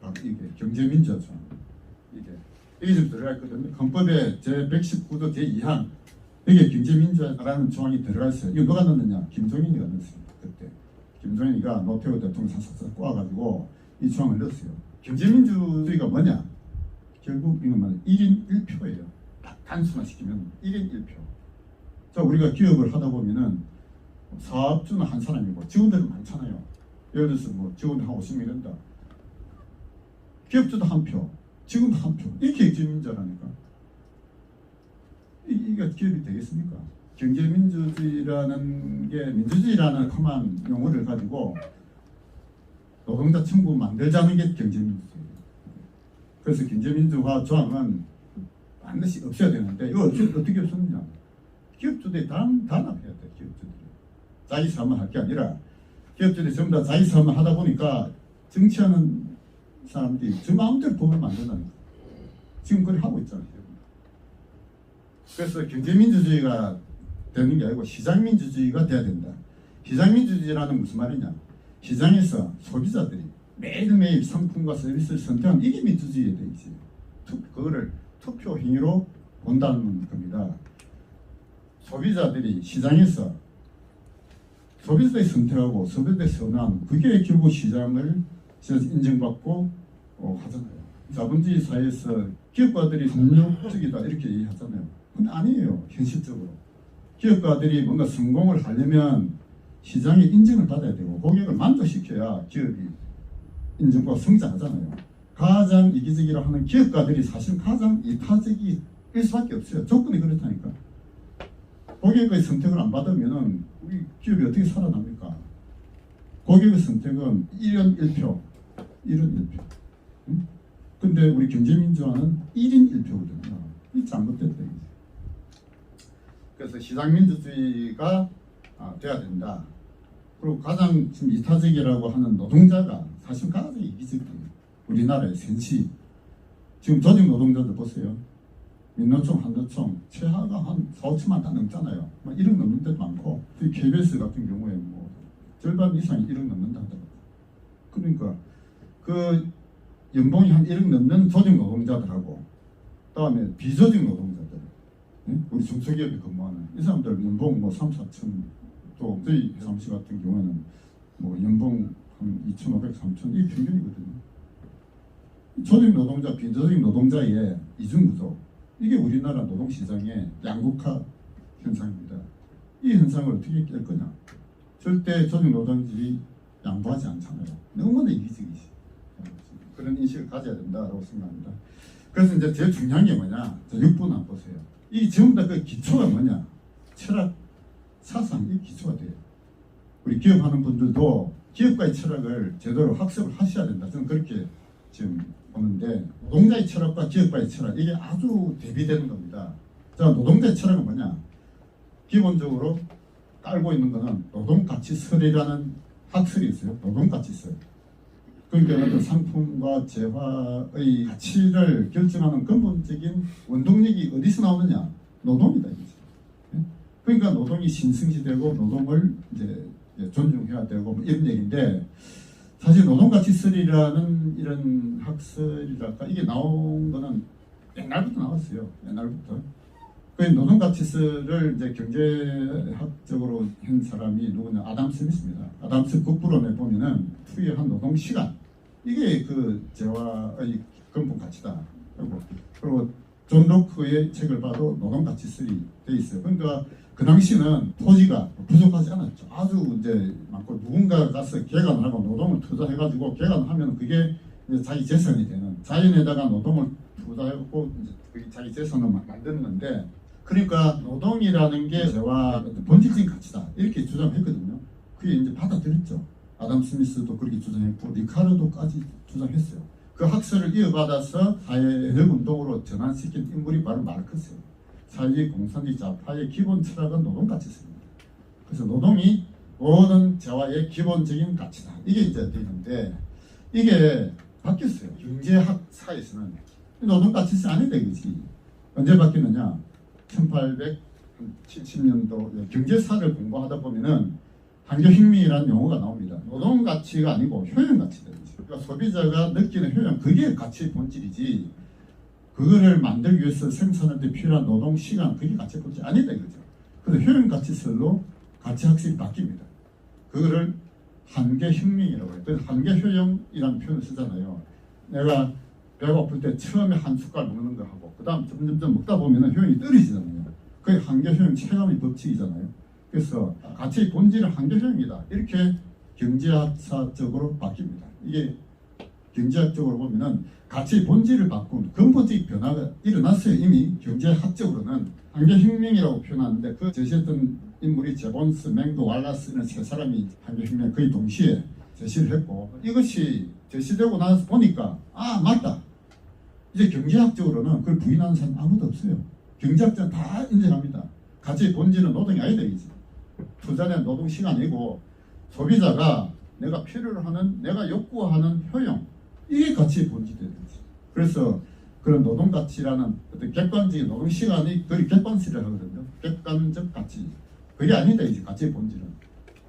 바로 이게 경제민주화죠. 이게 좀 들어가 있거든요. 헌법의 제119조 제2항 여기에 경제민주화라는 조항이 들어가 있어요. 이거 누가 넣느냐? 김종인이가 넣었습니다. 그때 김종인이가 노태우 대통령 사사사 꼬아가지고 이 조항을 넣었어요. 경제민주주의가 뭐냐? 결국 이건 뭐냐? 1인 1표예요. 딱 단순화시키면 1인 1표. 자, 우리가 기업을 하다 보면은 사업주는 한 사람이고 직원들은 많잖아요. 예를 들어서 뭐 직원들 한 50명 된다. 기업주도 한 표, 직원도 한 표. 이게 경제민주라니까. 이게 기업이 되겠습니까? 경제민주주의라는 게 민주주의라는 험한 용어를 가지고 노동자 청구 만들자는 게 경제민주주의예요. 그래서 경제민주화 조항은 반드시 없어야 되는데 이거 어떻게 없었느냐? 기업주들이 단합해야 돼. 기업주들이 자기 사업만 할 게 아니라 기업주들이 전부 다 자기 사업만 하다 보니까 정치하는 사람들이 저 마음대로 법을 만든다니까. 지금 그걸 하고 있잖아요. 그래서 경제민주주의가 되는 게 아니고 시장민주주의가 돼야 된다. 시장민주주의라는 무슨 말이냐? 시장에서 소비자들이 매일매일 상품과 서비스를 선택하는 이게 민주주의에 되지. 그거를 투표 행위로 본다는 겁니다. 소비자들이 시장에서 소비자들이 선택하고 소비자들이 선호하는 그게 결국 시장을 인정받고 하잖아요. 자본주의 사회에서 기업가들이 합리적이다 이렇게 얘기하잖아요. 근데 아니에요. 현실적으로 기업가들이 뭔가 성공을 하려면 시장의 인정을 받아야 되고 고객을 만족시켜야 기업이 인정받고 성장하잖아요. 가장 이기적이라 하는 기업가들이 사실 가장 이타적일 수밖에 없어요. 조건이 그렇다니까. 고객의 선택을 안 받으면 우리 기업이 어떻게 살아납니까? 고객의 선택은 1인 1표. 1인 1표. 응? 근데 우리 경제민주화는 1인 1표거든요. 이 잘못됐다. 그래서 시장민주주의가 돼야 된다. 그리고 가장 지금 이타적이라고 하는 노동자가 사실 가장 이기적이에요. 우리나라의 센치. 지금 조직 노동자들 보세요. 민노총, 한노총 최하가 한 4, 5천만 다 넘잖아요. 막 1억 넘는 데도 많고 KBS 같은 경우에 뭐 절반 이상이 1억 넘는다 하더라고요. 그러니까 그 연봉이 한 1억 넘는 조직 노동자들하고 그다음에 비조직 노동자들 우리 중소기업에 근무하는 이 사람들 연봉 뭐 3, 4천 또 저희 사무실 같은 경우에는 뭐 연봉 한 2,500, 3,000 이게 평균이거든요. 조직 노동자, 비조직 노동자의 이중구조 이게 우리나라 노동시장의 양극화 현상입니다. 이 현상을 어떻게 깰 거냐? 절대 조직 노동자들이 양보하지 않잖아요. 너무나 이기적이지. 그런 인식을 가져야 된다고 생각합니다. 그래서 이제 제일 중요한 게 뭐냐? 6분 한번 보세요. 이 전부 다 그 기초가 뭐냐? 철학, 사상, 이 기초가 돼요. 우리 기업하는 분들도 기업가의 철학을 제대로 학습을 하셔야 된다. 저는 그렇게 지금 보는데 노동자의 철학과 기업가의 철학 이게 아주 대비되는 겁니다. 자, 노동자의 철학은 뭐냐? 기본적으로 깔고 있는 것은 노동가치설이라는 학설이 있어요. 노동가치설. 그러니까 어떤 상품과 재화의 가치를 결정하는 근본적인 원동력이 어디서 나오느냐? 노동이다. 이거죠. 그러니까 노동이 신승시되고 노동을 이제 존중해야 되고 뭐 이런 얘기인데, 사실 노동가치설이라는 이런 학설이랄까 이게 나온 거는 옛날부터 나왔어요. 옛날부터. 그 노동가치설을 이제 경제학적으로 한 사람이 누구냐? 아담 스미스입니다. 아담 스미스 국부론에 보면은 투여한 노동 시간 이게 그 재화의 근본 가치다. 그리고 존 로크의 책을 봐도 노동가치설이 돼 있어요. 그러니까 그 당시는 토지가 부족하지 않았죠. 아주 이제 많고 누군가 가서 개간을 하고 노동을 투자해가지고 개간을 하면 그게 이제 자기 재산이 되는, 자연에다가 노동을 투자해갖고 이제 그게 자기 재산을 만드는 건데, 그러니까 노동이라는 게 재화 본질적인 가치다 이렇게 주장했거든요. 그게 이제 받아들였죠. 아담 스미스도 그렇게 주장했고 리카르도까지 주장했어요. 그 학설을 이어받아서 사회적 운동으로 전환시킨 인물이 바로 마르크스예요. 사회주의 공산주의 좌파의 기본 철학은 노동가치입니다. 그래서 노동이 모든 재화의 기본적인 가치다. 이게 이제 되는데 이게 바뀌었어요. 경제학사에서는 노동가치는 아니다 이거지. 언제 바뀌느냐? 1870년도 경제사를 공부하다 보면은 환경혁명이라는 용어가 나옵니다. 노동가치가 아니고 효용가치다. 그러니까 소비자가 느끼는 효용, 그게 가치의 본질이지, 그거를 만들기 위해서 생산할 때 필요한 노동 시간, 그게 가치의 본질이 아니다 이거죠. 그래서 효용가치설로 가치학습이 바뀝니다. 그거를 한계혁명이라고 해요. 그래서 한계효용이라는 표현을 쓰잖아요. 내가 배가 고플 때 처음에 한 숟갈 먹는 거 하고 그 다음 점점 먹다 보면 효용이 떨어지잖아요. 그게 한계효용 체감의 법칙이잖아요. 그래서 가치의 본질은 한계효용이다. 이렇게 경제학사적으로 바뀝니다. 이게 경제학적으로 보면은 가치의 본질을 바꾼 근본적인 변화가 일어났어요. 이미 경제학적으로는 한계혁명이라고 표현하는데, 그 제시했던 인물이 제본스, 맹도, 왈라스 이런 세 사람이 한계혁명 거의 동시에 제시를 했고, 이것이 제시되고 나서 보니까 맞다. 이제 경제학적으로는 그걸 부인하는 사람 아무도 없어요. 경제학자는 다 인정합니다. 가치의 본질은 노동이 아니다 이지. 투자된 노동 시간이고 소비자가 내가 필요로 하는, 내가 욕구하는 효용, 이게 가치의 본질이 되는 거지. 그래서 그런 노동 가치라는 어떤 객관적인 노동 시간이 그걸 객관시를 하거든요. 객관적 가치. 그게 아니다 이제 가치의 본질은.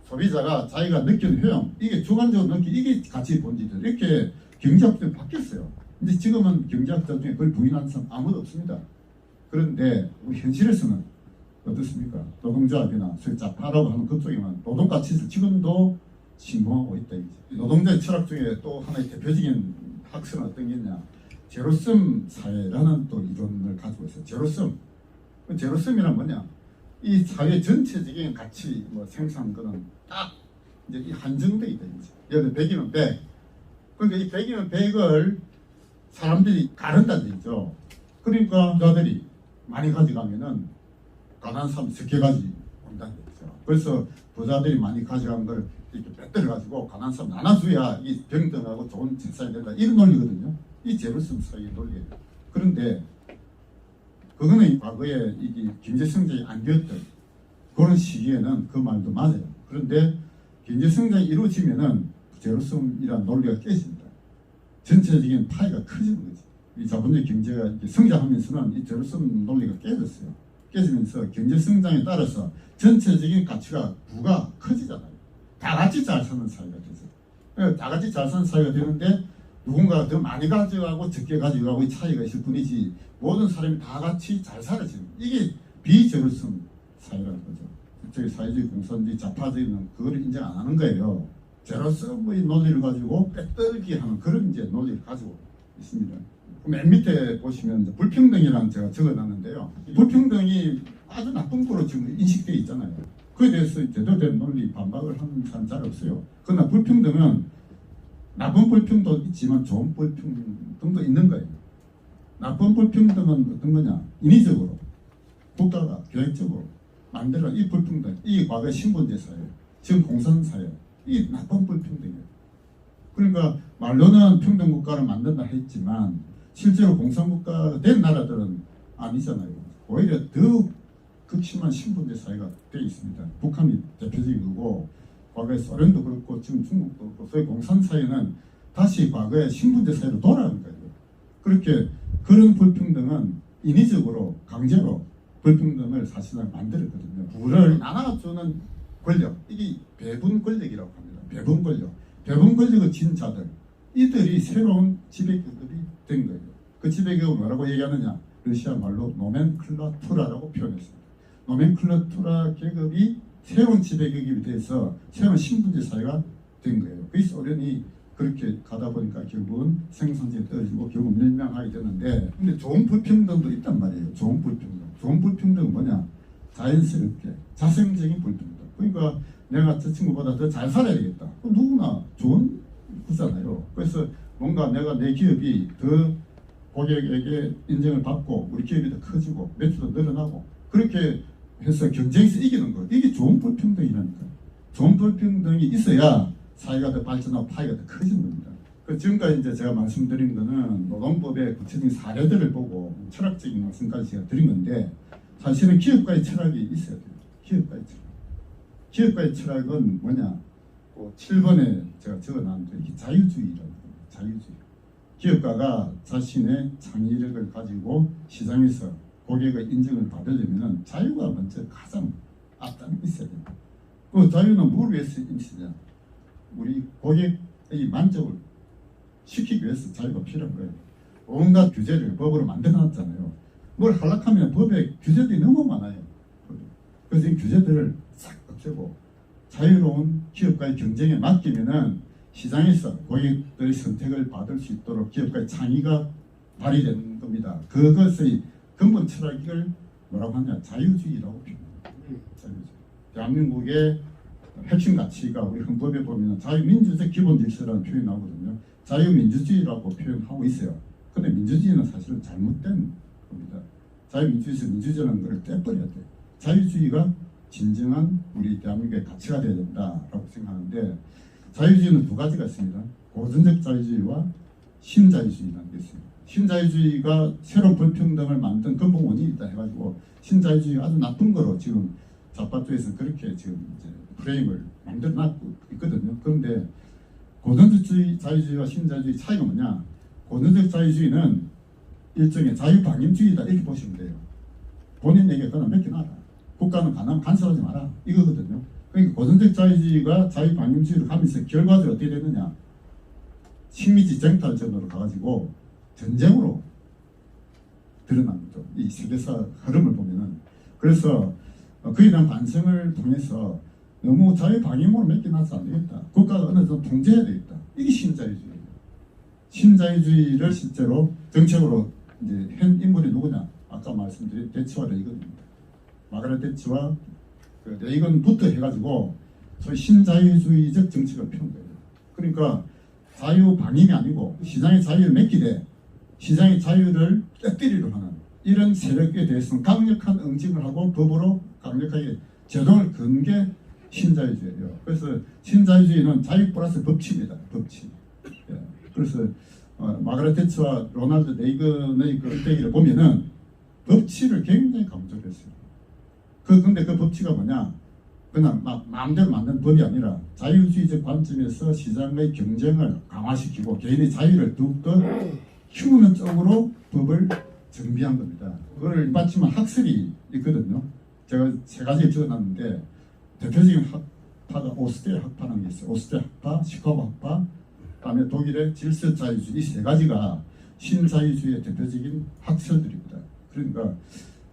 소비자가 자기가 느끼는 효용, 이게 주관적으로 이게 가치의 본질이다. 이렇게 경제학적으로 바뀌었어요. 근데 지금은 경제학자 중에 그걸 부인하는 사람 아무도 없습니다. 그런데 우리 현실에서는 어떻습니까? 노동조합이나 소위 좌파라고 하는 그쪽에만 노동 가치를 지금도 신봉하고 있다 이제. 노동자의 철학 중에 또 하나의 대표적인 학설은 어떤 게 있냐? 제로섬 사회라는 또 이론을 가지고 있어요. 제로섬. 제로섬이란 뭐냐? 이 사회 전체적인 가치, 뭐 생산거는 딱 이제 한정돼 있다 이제. 예를 들어 100이면 100. 그러니까 이 100이면 100을 사람들이 가른다는 얘기죠. 그러니까 부자들이 많이 가져가면은 가난한 사람이 적게 가져온다는 얘기죠. 그래서 부자들이 많이 가져간 걸 이렇게 빼뜨려가지고 가난한 사람 나눠줘야 이 병등하고 좋은 세상이 된다. 이런 논리거든요. 이 제로섬 사회의 논리예요. 그런데 그거는 과거에 이게 경제성장이 안 되었던 그런 시기에는 그 말도 맞아요. 그런데 경제성장이 이루어지면은 제로섬이라는 논리가 깨집니다. 전체적인 파이가 커지는 거지. 이 자본주의 경제가 이렇게 성장하면서는 이 제로섬 논리가 깨졌어요. 깨지면서 경제성장에 따라서 전체적인 가치가 부가 커지잖아요. 다 같이 잘 사는 사회가 되죠. 다 같이 잘 사는 사회가 되는데 누군가가 더 많이 가져가고 적게 가져가고 이 차이가 있을 뿐이지 모든 사람이 다 같이 잘 살아지는, 이게 비제로섬 사회라는 거죠. 저기 사회주의 공산주의 좌파주의는 그걸 인정 안 하는 거예요. 제로섬의 논리를 가지고 빼뜨기 하는 그런 이제 논리를 가지고 있습니다. 맨 밑에 보시면 이제 불평등이라는 제가 적어놨는데요. 불평등이 아주 나쁜 거로 지금 인식되어 있잖아요. 그에 대해서 제대로 된 논리 반박을 하는 사람 잘 없어요. 그러나 불평등은 나쁜 불평도 있지만 좋은 불평등도 있는 거예요. 나쁜 불평등은 어떤 거냐? 인위적으로 국가가 계획적으로 만들어 이 불평등, 이 과거의 신분제 사회, 지금 공산사회, 이 나쁜 불평등이에요. 그러니까 말로는 평등국가를 만든다 했지만 실제로 공산국가가 된 나라들은 아니잖아요. 오히려 더 극심한 신분제 사회가 돼 있습니다. 북한이 대표적이고 과거에 소련도 그렇고 지금 중국도 그렇고 소위 공산사회는 다시 과거의 신분제 사회로 돌아간 거예요. 그렇게 그런 불평등은 인위적으로 강제로 불평등을 사실상 만들었거든요. 부를 나눠주는 권력, 이게 배분 권력이라고 합니다. 배분 권력. 배분 권력을 진 자들, 이들이 새로운 지배계급이 된 거예요. 그 지배계급을 뭐라고 얘기하느냐? 러시아 말로 노멘클라투라라고 표현했습니다. 노멘클라투라 계급이 새로운 지배계급이 돼서 새로운 신분제 사회가 된 거예요. 그래서 소련이 그렇게 가다 보니까 결국은 생산성이 떨어지고 결국 멸망하게 되는데, 근데 좋은 불평등도 있단 말이에요. 좋은 불평등. 좋은 불평등은 뭐냐? 자연스럽게 자생적인 불평등. 그러니까 내가 저 친구보다 더 잘 살아야 되겠다. 누구나 좋은 거잖아요. 그래서 뭔가 내가 내 기업이 더 고객에게 인정을 받고 우리 기업이 더 커지고 매출도 늘어나고 그렇게 해서 경쟁에서 이기는 거. 이게 좋은 불평등이라니까. 좋은 불평등이 있어야 사회가 더 발전하고 파이가 더 커지는 겁니다. 그 지금까지 이제 제가 말씀드린 거는 노동법의 구체적인 사례들을 보고 철학적인 말씀까지 제가 드린 건데, 사실은 기업가의 철학이 있어야 돼요. 기업가의 철학. 기업가의 철학은 뭐냐? 7번에 제가 적어놨는데 이게 자유주의라는 겁니다. 자유주의. 기업가가 자신의 창의력을 가지고 시장에서 고객의 인정을 받으려면 자유가 먼저 가장 앞단에 있어야 됩니다. 그 자유는 뭘 위해서 있느냐? 우리 고객의 만족을 시키기 위해서 자유가 필요한 거예요. 온갖 규제를 법으로 만들어놨잖아요. 뭘 하락하면 법에 규제들이 너무 많아요. 그래서 이 규제들을 싹 없애고 자유로운 기업가의 경쟁에 맡기면은 시장에서 고객들의 선택을 받을 수 있도록 기업가의 창의가 발휘되는 겁니다. 그것의 근본 철학을 뭐라고 하냐? 자유주의라고 표현합니다. 자유주의. 대한민국의 핵심 가치가 우리 헌법에 보면 자유민주적 기본 질서라는 표현이 나오거든요. 자유민주주의라고 표현하고 있어요. 근데 민주주의는 사실은 잘못된 겁니다. 자유민주주의에서 민주주의라는 걸 떼버려야 돼요. 자유주의가 진정한 우리 대한민국의 가치가 되어야 된다라고 생각하는데, 자유주의는 두 가지가 있습니다. 고전적 자유주의와 신자유주의라는 게 있습니다. 신자유주의가 새로운 불평등을 만든 근본 원인이 있다 해가지고 신자유주의 아주 나쁜 거로 지금 좌파 쪽에서 그렇게 지금 이제 프레임을 만들어놨고 있거든요. 그런데 고전적 자유주의와 신자유주의 차이가 뭐냐? 고전적 자유주의는 일종의 자유방임주의다 이렇게 보시면 돼요. 본인에게 그냥 맡겨놔라. 국가는 간섭하지 마라. 이거거든요. 그러니까 고전적 자유주의가 자유방임주의를 가면서 결과적으로 어떻게 되느냐? 식민지 쟁탈전으로 가가지고 전쟁으로 드러난 거죠. 이 세계사 흐름을 보면은. 그래서 그에 대한 반성을 통해서 너무 자유방임으로 맡겨놔서 안 되겠다. 국가가 어느 정도 통제해야 되겠다. 이게 신자유주의예요. 신자유주의를 실제로 정책으로 이제 한 인물이 누구냐? 아까 말씀드린 대치와 레이건입니다. 마가렛 대치와 그 레이건부터 해가지고 소위 신자유주의적 정책을 펴는 거예요. 그러니까 자유방임이 아니고 시장의 자유를 맡기되 시장의 자유를 깨뜨리려 하는 이런 세력에 대해서는 강력한 응징을 하고 법으로 강력하게 제동을 건 게 신자유주의예요. 그래서 신자유주의는 자유 플러스 법치입니다. 법치. 예. 그래서 마가렛 대치와 로널드 레이건의 그 일대기를 보면은 법치를 굉장히 강조를 했어요. 근데 그 법치가 뭐냐? 그냥 막 마음대로 만든 법이 아니라 자유주의적 관점에서 시장의 경쟁을 강화시키고 개인의 자유를 더욱더 키우는 쪽으로 법을 정비한 겁니다. 그걸 마치면 학설이 있거든요. 제가 세 가지 적어놨는데 대표적인 학파가 오스테 학파라는 게 있어요. 오스테 학파, 시카고 학파, 그다음에 독일의 질서자유주의, 이 세 가지가 신자유주의의 대표적인 학설들입니다. 그러니까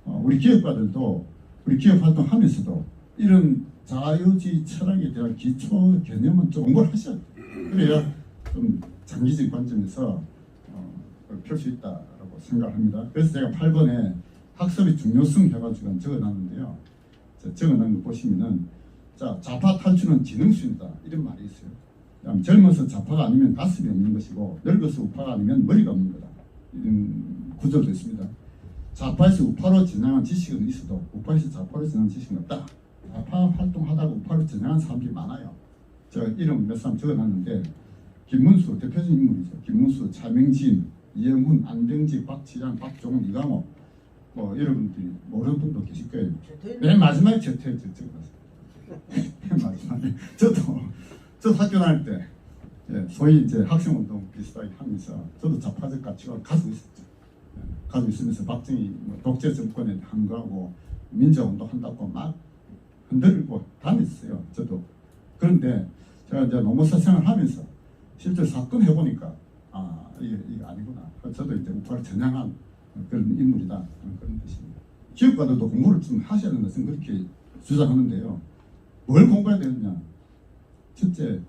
우리 기업가들도 우리 기업 활동하면서도 이런 자유주의 철학에 대한 기초 개념은 좀 공부를 하셔야 돼요. 그래야 좀 장기적 관점에서 펼 수 있다라고 생각합니다. 그래서 제가 8번에 학습의 중요성 해가지고 적어놨는데요. 적어놓은 거 보시면은 자, 좌파 탈출은 지능수이다 이런 말이 있어요. 젊어서 좌파가 아니면 가슴이 없는 것이고 늙어서 우파가 아니면 머리가 없는 거다. 이런 구조도 있습니다. 좌파에서 우파로 전향한 지식은 있어도 우파에서 좌파로 전향한 지식은 없다. 좌파 활동하다가 우파로 전향한 사람들이 많아요. 제가 이름 몇 사람 적어놨는데 김문수 대표적인 인물이죠. 김문수, 차명진, 이영훈, 안병지, 박지장, 박종훈, 이강호 뭐 여러분들이 모르는 분도 계실 거예요. 맨 마지막에 저태였죠. 맨 마지막에 저도 학교 다닐 때 소위 이제 학생운동 비슷하게 하면서 저도 좌파적 가치관을 가지고 있었죠. 가지고 있으면서 박정희 독재 정권에 항거하고 민주운동 한다고 막 흔들고 다녔어요. 저도. 그런데 제가 이제 노무사 생활하면서 실제 사건 해보니까 이게 아니구나. 저도 이제 우파를 전향한 그런 인물이다. 그런 뜻입니다. 기업가들도 공부를 좀 하셔야 된다. 저는 그렇게 주장하는데요. 뭘 공부해야 되느냐? 첫째,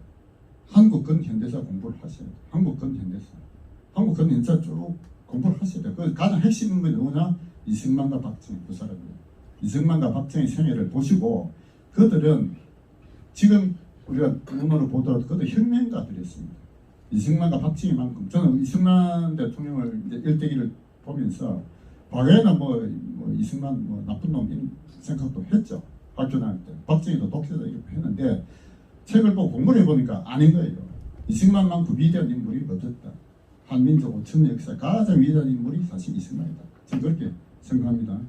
한국 근현대사 공부를 하셔야 돼요. 한국 근현대사 쭉 공부를 하셔야 돼요. 그 가장 핵심 인물이 누구냐? 이승만과 박정희 두 사람이에요. 이승만과 박정희 생애를 보시고 그들은 지금 우리가 언론으로 보더라도 그들 혁명가들이었습니다. 이승만과 박정희만큼 저는 이승만 대통령을 이제 일대기를 보면서 과거에는 뭐 이승만 뭐 나쁜 놈 이런 생각도 했죠. 학교 다닐 때 박정희도 독재자 이렇게 했는데 책을 보고 공부를 해보니까 아닌 거예요. 이승만만큼 위대한 인물이 없었다. 한민족 5천년 역사의 가장 위대한 인물이 사실 이승만이다. 저는 그렇게 생각합니다.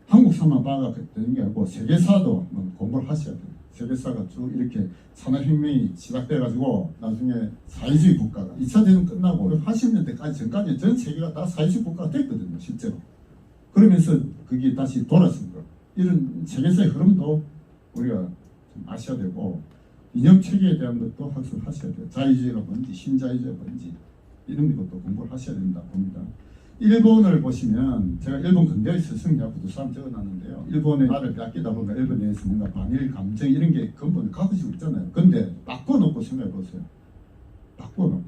한국사만 봐가 되는 게 아니고 세계사도 공부를 하셔야 돼요. 세계사가 쭉 이렇게 산업혁명이 시작돼가지고 나중에 사회주의 국가가 2차 대전 끝나고 80년대까지 전까지 전 세계가 다 사회주의 국가가 됐거든요. 실제로. 그러면서 그게 다시 돌아선 거. 이런 세계사의 흐름도 우리가 좀 아셔야 되고 이념체계에 대한 것도 학습을 하셔야 돼요. 자유주의가 뭔지 신자유주의가 뭔지 이런 것도 공부를 하셔야 된다 봅니다. 일본을 보시면 제가 일본 근대의 스승이라고 두 사람 적어놨는데요. 일본의 나라를 뺏기다 보면 일본에서 뭔가 반일 감정 이런 게 근본을 가지고 있잖아요. 근데 바꿔놓고 생각해 보세요. 바꿔놓고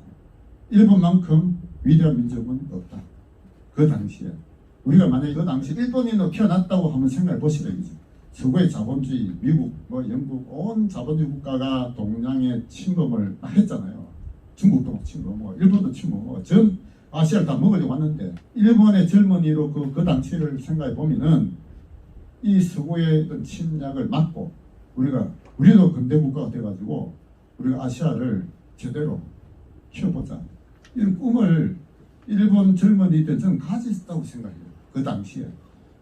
일본만큼 위대한 민족은 없다. 그 당시에 우리가 만약에 그 당시 일본인으로 태어났다고 한번 생각해 보시라겠죠. 서구의 자본주의, 미국, 영국 온 자본주의 국가가 동양에 침범을 했잖아요. 중국도 침범, 일본도 침범, 전 아시아를 다 먹으려고 왔는데 일본의 젊은이로 그 당시를 생각해 보면은 이 서구의 어떤 침략을 막고 우리도 근대 국가가 돼가지고 우리가 아시아를 제대로 키워보자 이런 꿈을 일본 젊은이들 저는 가졌다고 생각해요. 그 당시에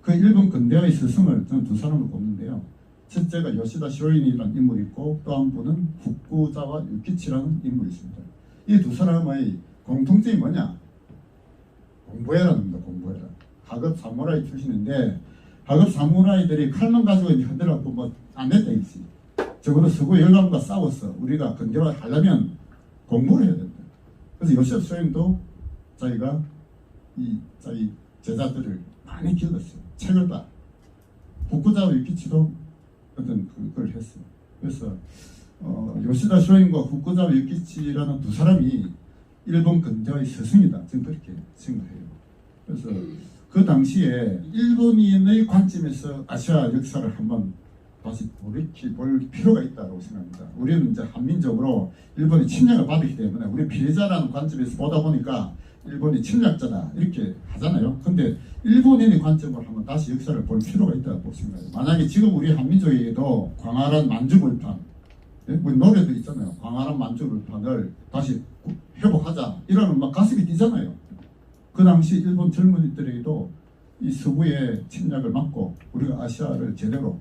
그 일본 근대의 스승을 저는 두 사람을 꼽는데요. 첫째가 요시다 쇼인이라는 인물이 있고 또 한 분은 후쿠자와 유키치라는 인물이 있습니다. 이 두 사람의 공통점이 뭐냐? 공부해라는 겁니다. 공부해라. 하급 사무라이 출신인데 하급 사무라이들이 칼만 가지고 흔들어갖고 뭐 안 됐다 이지. 적어도 서구 열강과 싸워서 우리가 근대화 하려면 공부를 해야 된다. 그래서 요시다 쇼인도 자기가 자기 제자들을 많이 길렀어요. 책을 봐. 후쿠자와 유키치도 어떤 그걸 했어요. 그래서 요시다 쇼인과 후쿠자와 유키치라는 두 사람이 일본 근대화의 스승이다. 저는 그렇게 생각해요. 그래서 그 당시에 일본인의 관점에서 아시아 역사를 한번 다시 볼 필요가 있다고 생각합니다. 우리는 이제 한민족으로 일본이 침략을 받았기 때문에 우리 피해자라는 관점에서 보다 보니까 일본이 침략자다 이렇게 하잖아요. 근데 일본인의 관점으로 한번 다시 역사를 볼 필요가 있다고 생각해요. 만약에 지금 우리 한민족에게도 광활한 만주불판, 우리 노래도 있잖아요. 광활한 만주불판을 다시 회복하자 이러면 막 가슴이 뛰잖아요. 그 당시 일본 젊은이들에게도 이 서구의 침략을 막고 우리가 아시아를 제대로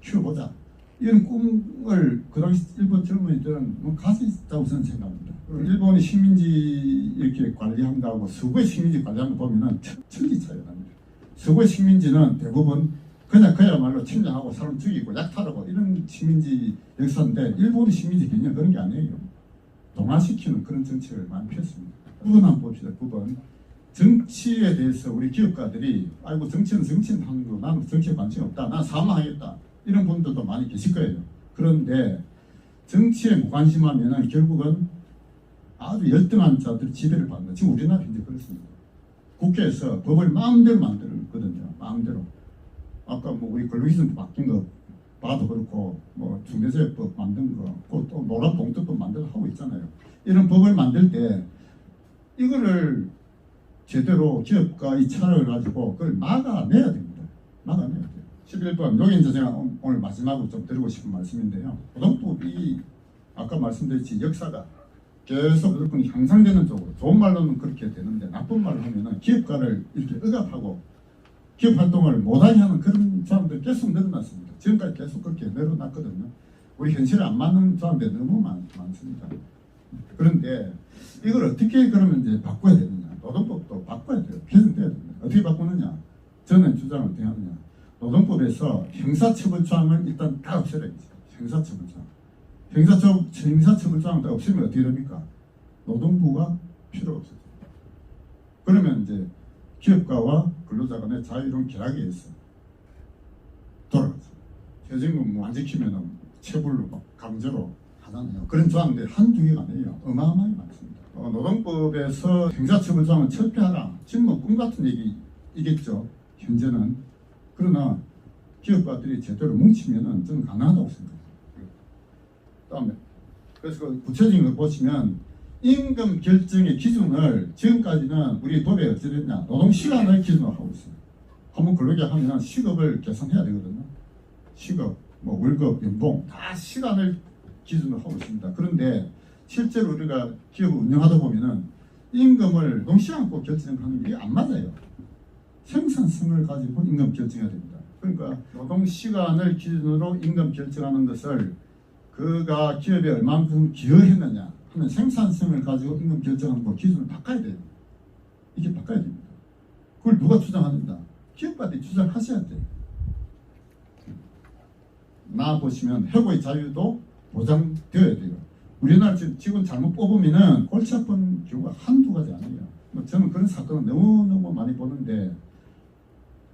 키워보자 이런 꿈을 그 당시 일본 젊은이들은 가지고 있다고 저는 생각합니다. 일본이 식민지 이렇게 관리한 거하고 서구의 식민지 관리한 거 보면은 천지 차이가 납니다. 서구의 식민지는 대부분 그야말로 침략하고 사람 죽이고 약탈하고 이런 식민지 역사인데 일본의 식민지 개념 그런 게 아니에요. 동화시키는 그런 정책을 많이 폈습니다. 9번 한번 봅시다. 9번. 정치에 대해서 우리 기업가들이 아이고 정치는 하는 거 나는 정치에 관심 없다. 난 사망하겠다. 이런 분들도 많이 계실 거예요. 그런데 정치에 무관심하면 결국은 아주 열등한 자들이 지배를 받는다. 지금 우리나라 현재 그렇습니다. 국회에서 법을 마음대로 만들거든요. 마음대로. 아까 뭐 우리 근로기준법 바뀐 거 봐도 그렇고 뭐 중대재해법 만든 거, 또 노란봉투법 만들어 하고 있잖아요. 이런 법을 만들 때 이거를 제대로 기업가 이 철학을 가지고 그걸 막아내야 됩니다. 막아내야 돼요. 11번 여기 이제 제가 오늘 마지막으로 좀 드리고 싶은 말씀인데요. 노동법이 아까 말씀드렸지 역사가 계속 무조건 향상되는 쪽으로, 좋은 말로는 그렇게 되는데 나쁜 말로 하면은 기업가를 이렇게 억압하고 기업 활동을 못하게 하는 그런 조항들이 계속 늘어났습니다. 지금까지 계속 그렇게 늘어났거든요. 우리 현실에 안 맞는 조항들이 너무 많습니다. 그런데 이걸 어떻게 그러면 이제 바꿔야 되느냐? 노동법도 바꿔야 돼요. 개정돼야 됩니다. 어떻게 바꾸느냐? 저는 주장을 어떻게 하느냐? 노동법에서 형사처벌 조항을 일단 다 없애야 됩니다. 형사처벌 조항. 형사처벌 조항 다 없애면 어떻게 됩니까? 노동부가 필요 없어요. 그러면 이제 기업가와 근로자 간의 자유로운 결합에 의해서 돌아가죠. 퇴직금 뭐 안 지키면 체불로 막 강제로 하잖아요. 그런 조항들이 한두 개가 아니에요. 어마어마하게 많습니다. 노동법에서 형사처벌 조항을 철폐하라. 지금 뭐 꿈 같은 얘기이겠죠. 현재는. 그러나 기업가들이 제대로 뭉치면은 저는 가능하다고 생각해요. 다음에 그래서 그 구체적인 걸 보시면 임금 결정의 기준을 지금까지는 우리 법에 어찌 됐냐? 노동시간을 기준으로 하고 있어요. 한번 근로계 하면 시급을 계산해야 되거든요. 시급, 뭐 월급, 연봉 다 시간을 기준으로 하고 있습니다. 그런데 실제로 우리가 기업을 운영하다 보면은 임금을 노동시간 꼭 결정하는 게 안 맞아요. 생산성을 가지고 임금 결정해야 됩니다. 그러니까 노동시간을 기준으로 임금 결정하는 것을 그가 기업에 얼만큼 기여했느냐 하는 생산성을 가지고 임금 결정하는 거 기준을 바꿔야 돼요. 이게 바꿔야 됩니다. 그걸 누가 주장하는가? 기업가들이 주장하셔야 돼요. 나와보시면 해고의 자유도 보장되어야 돼요. 우리나라 지금 직원 잘못 뽑으면은 골치 아픈 경우가 한두 가지 아니에요. 저는 그런 사건을 너무너무 많이 보는데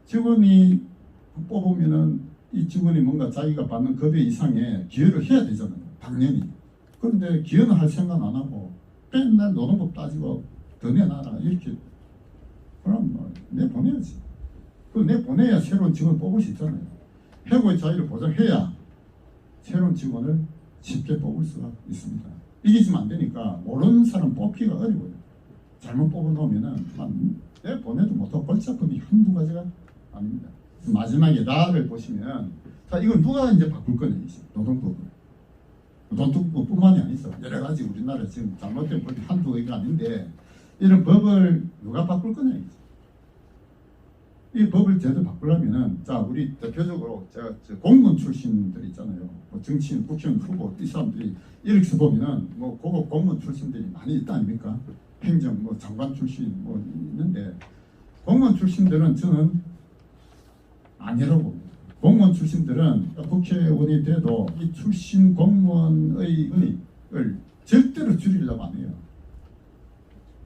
직원이 뽑으면은 이 직원이 뭔가 자기가 받는 급여 이상의 기여를 해야 되잖아요. 당연히. 그런데 기여는 할 생각 안 하고 맨날 노동법 따지고 더 내놔라 이렇게. 그럼 뭐 내보내야지. 그 내보내야 새로운 직원을 뽑을 수 있잖아요. 해고의 자유를 보장해야 새로운 직원을 쉽게 뽑을 수가 있습니다. 이게 지금 안 되니까 모르는 사람 뽑기가 어려워요. 잘못 뽑아놓으면은 내보내도 못하고 골치 아픈 게 한두 가지가 아닙니다. 마지막에 나를 보시면 자 이건 누가 이제 바꿀 거냐 이제 노동법을. 노동법뿐만이 아니죠. 여러 가지 우리나라 지금 잘못된 법이 한두 개가 아닌데 이런 법을 누가 바꿀 거냐 이제. 이 법을 제대로 바꾸려면은 자 우리 대표적으로 제가 공무원 출신들 있잖아요. 뭐 정치인, 국회의원 후보 이 사람들이 이렇게 보면은 뭐 고급 공무원 출신들이 많이 있다 아닙니까? 행정 뭐 장관 출신 뭐 있는데 공무원 출신들은 저는 아니라고 봅니다. 공무원 출신들은 국회의원이 돼도 이 출신 공무원의 의를 절대로 줄이려고 안 해요.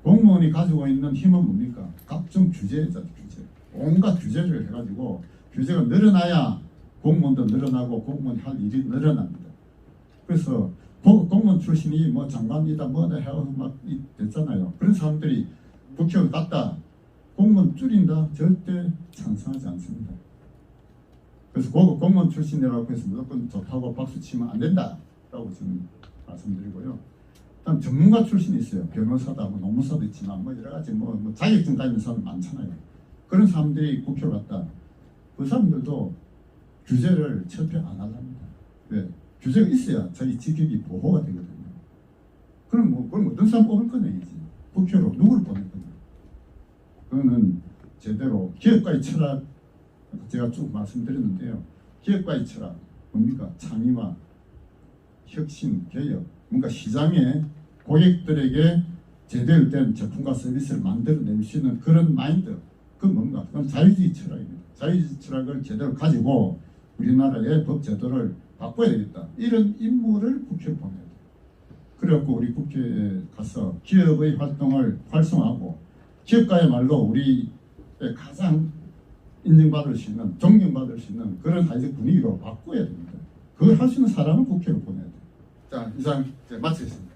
공무원이 가지고 있는 힘은 뭡니까? 각종 규제죠, 규제. 온갖 규제를 해가지고 규제가 늘어나야 공무원도 늘어나고 공무원이 할 일이 늘어납니다. 그래서 공무원 출신이 뭐 장관이다 뭐다 해서 막 됐잖아요. 그런 사람들이 국회의원 갔다 공무원 줄인다 절대 찬성하지 않습니다. 그래서 공무원 출신이라고 해서 무조건 좋다고 박수 치면 안 된다라고 저는 말씀드리고요. 다음 전문가 출신이 있어요. 변호사다, 뭐 노무사도 있지만 뭐 여러 가지 뭐 자격증 가진 사람 많잖아요. 그런 사람들이 국회로 갔다. 그 사람들도 규제를 철폐 안 하랍니다. 왜? 규제가 있어야 자기 직격이 보호가 되거든요. 그럼 뭐 그럼 어떤 사람 뽑을 거냐 이지. 국회로 누구를 보낼 거냐. 그거는 제대로 기업가의 철학 제가 쭉 말씀드렸는데요. 기업가의 철학 뭡니까? 창의와 혁신, 개혁. 뭔가 시장에 고객들에게 제대로 된 제품과 서비스를 만들어낼 수 있는 그런 마인드. 그건 뭔가? 그건 자유주의 철학입니다. 자유주의 철학을 제대로 가지고 우리나라의 법 제도를 바꿔야 되겠다. 이런 임무를 국회로 보내야 돼요. 그래갖고 우리 국회에 가서 기업의 활동을 활성화하고 기업가야말로 우리의 가장 인정받을 수 있는, 존경받을 수 있는 그런 사회적 분위기로 바꿔야 됩니다. 그걸 할 수 있는 사람은 국회로 보내야 돼요. 자, 이상 마치겠습니다.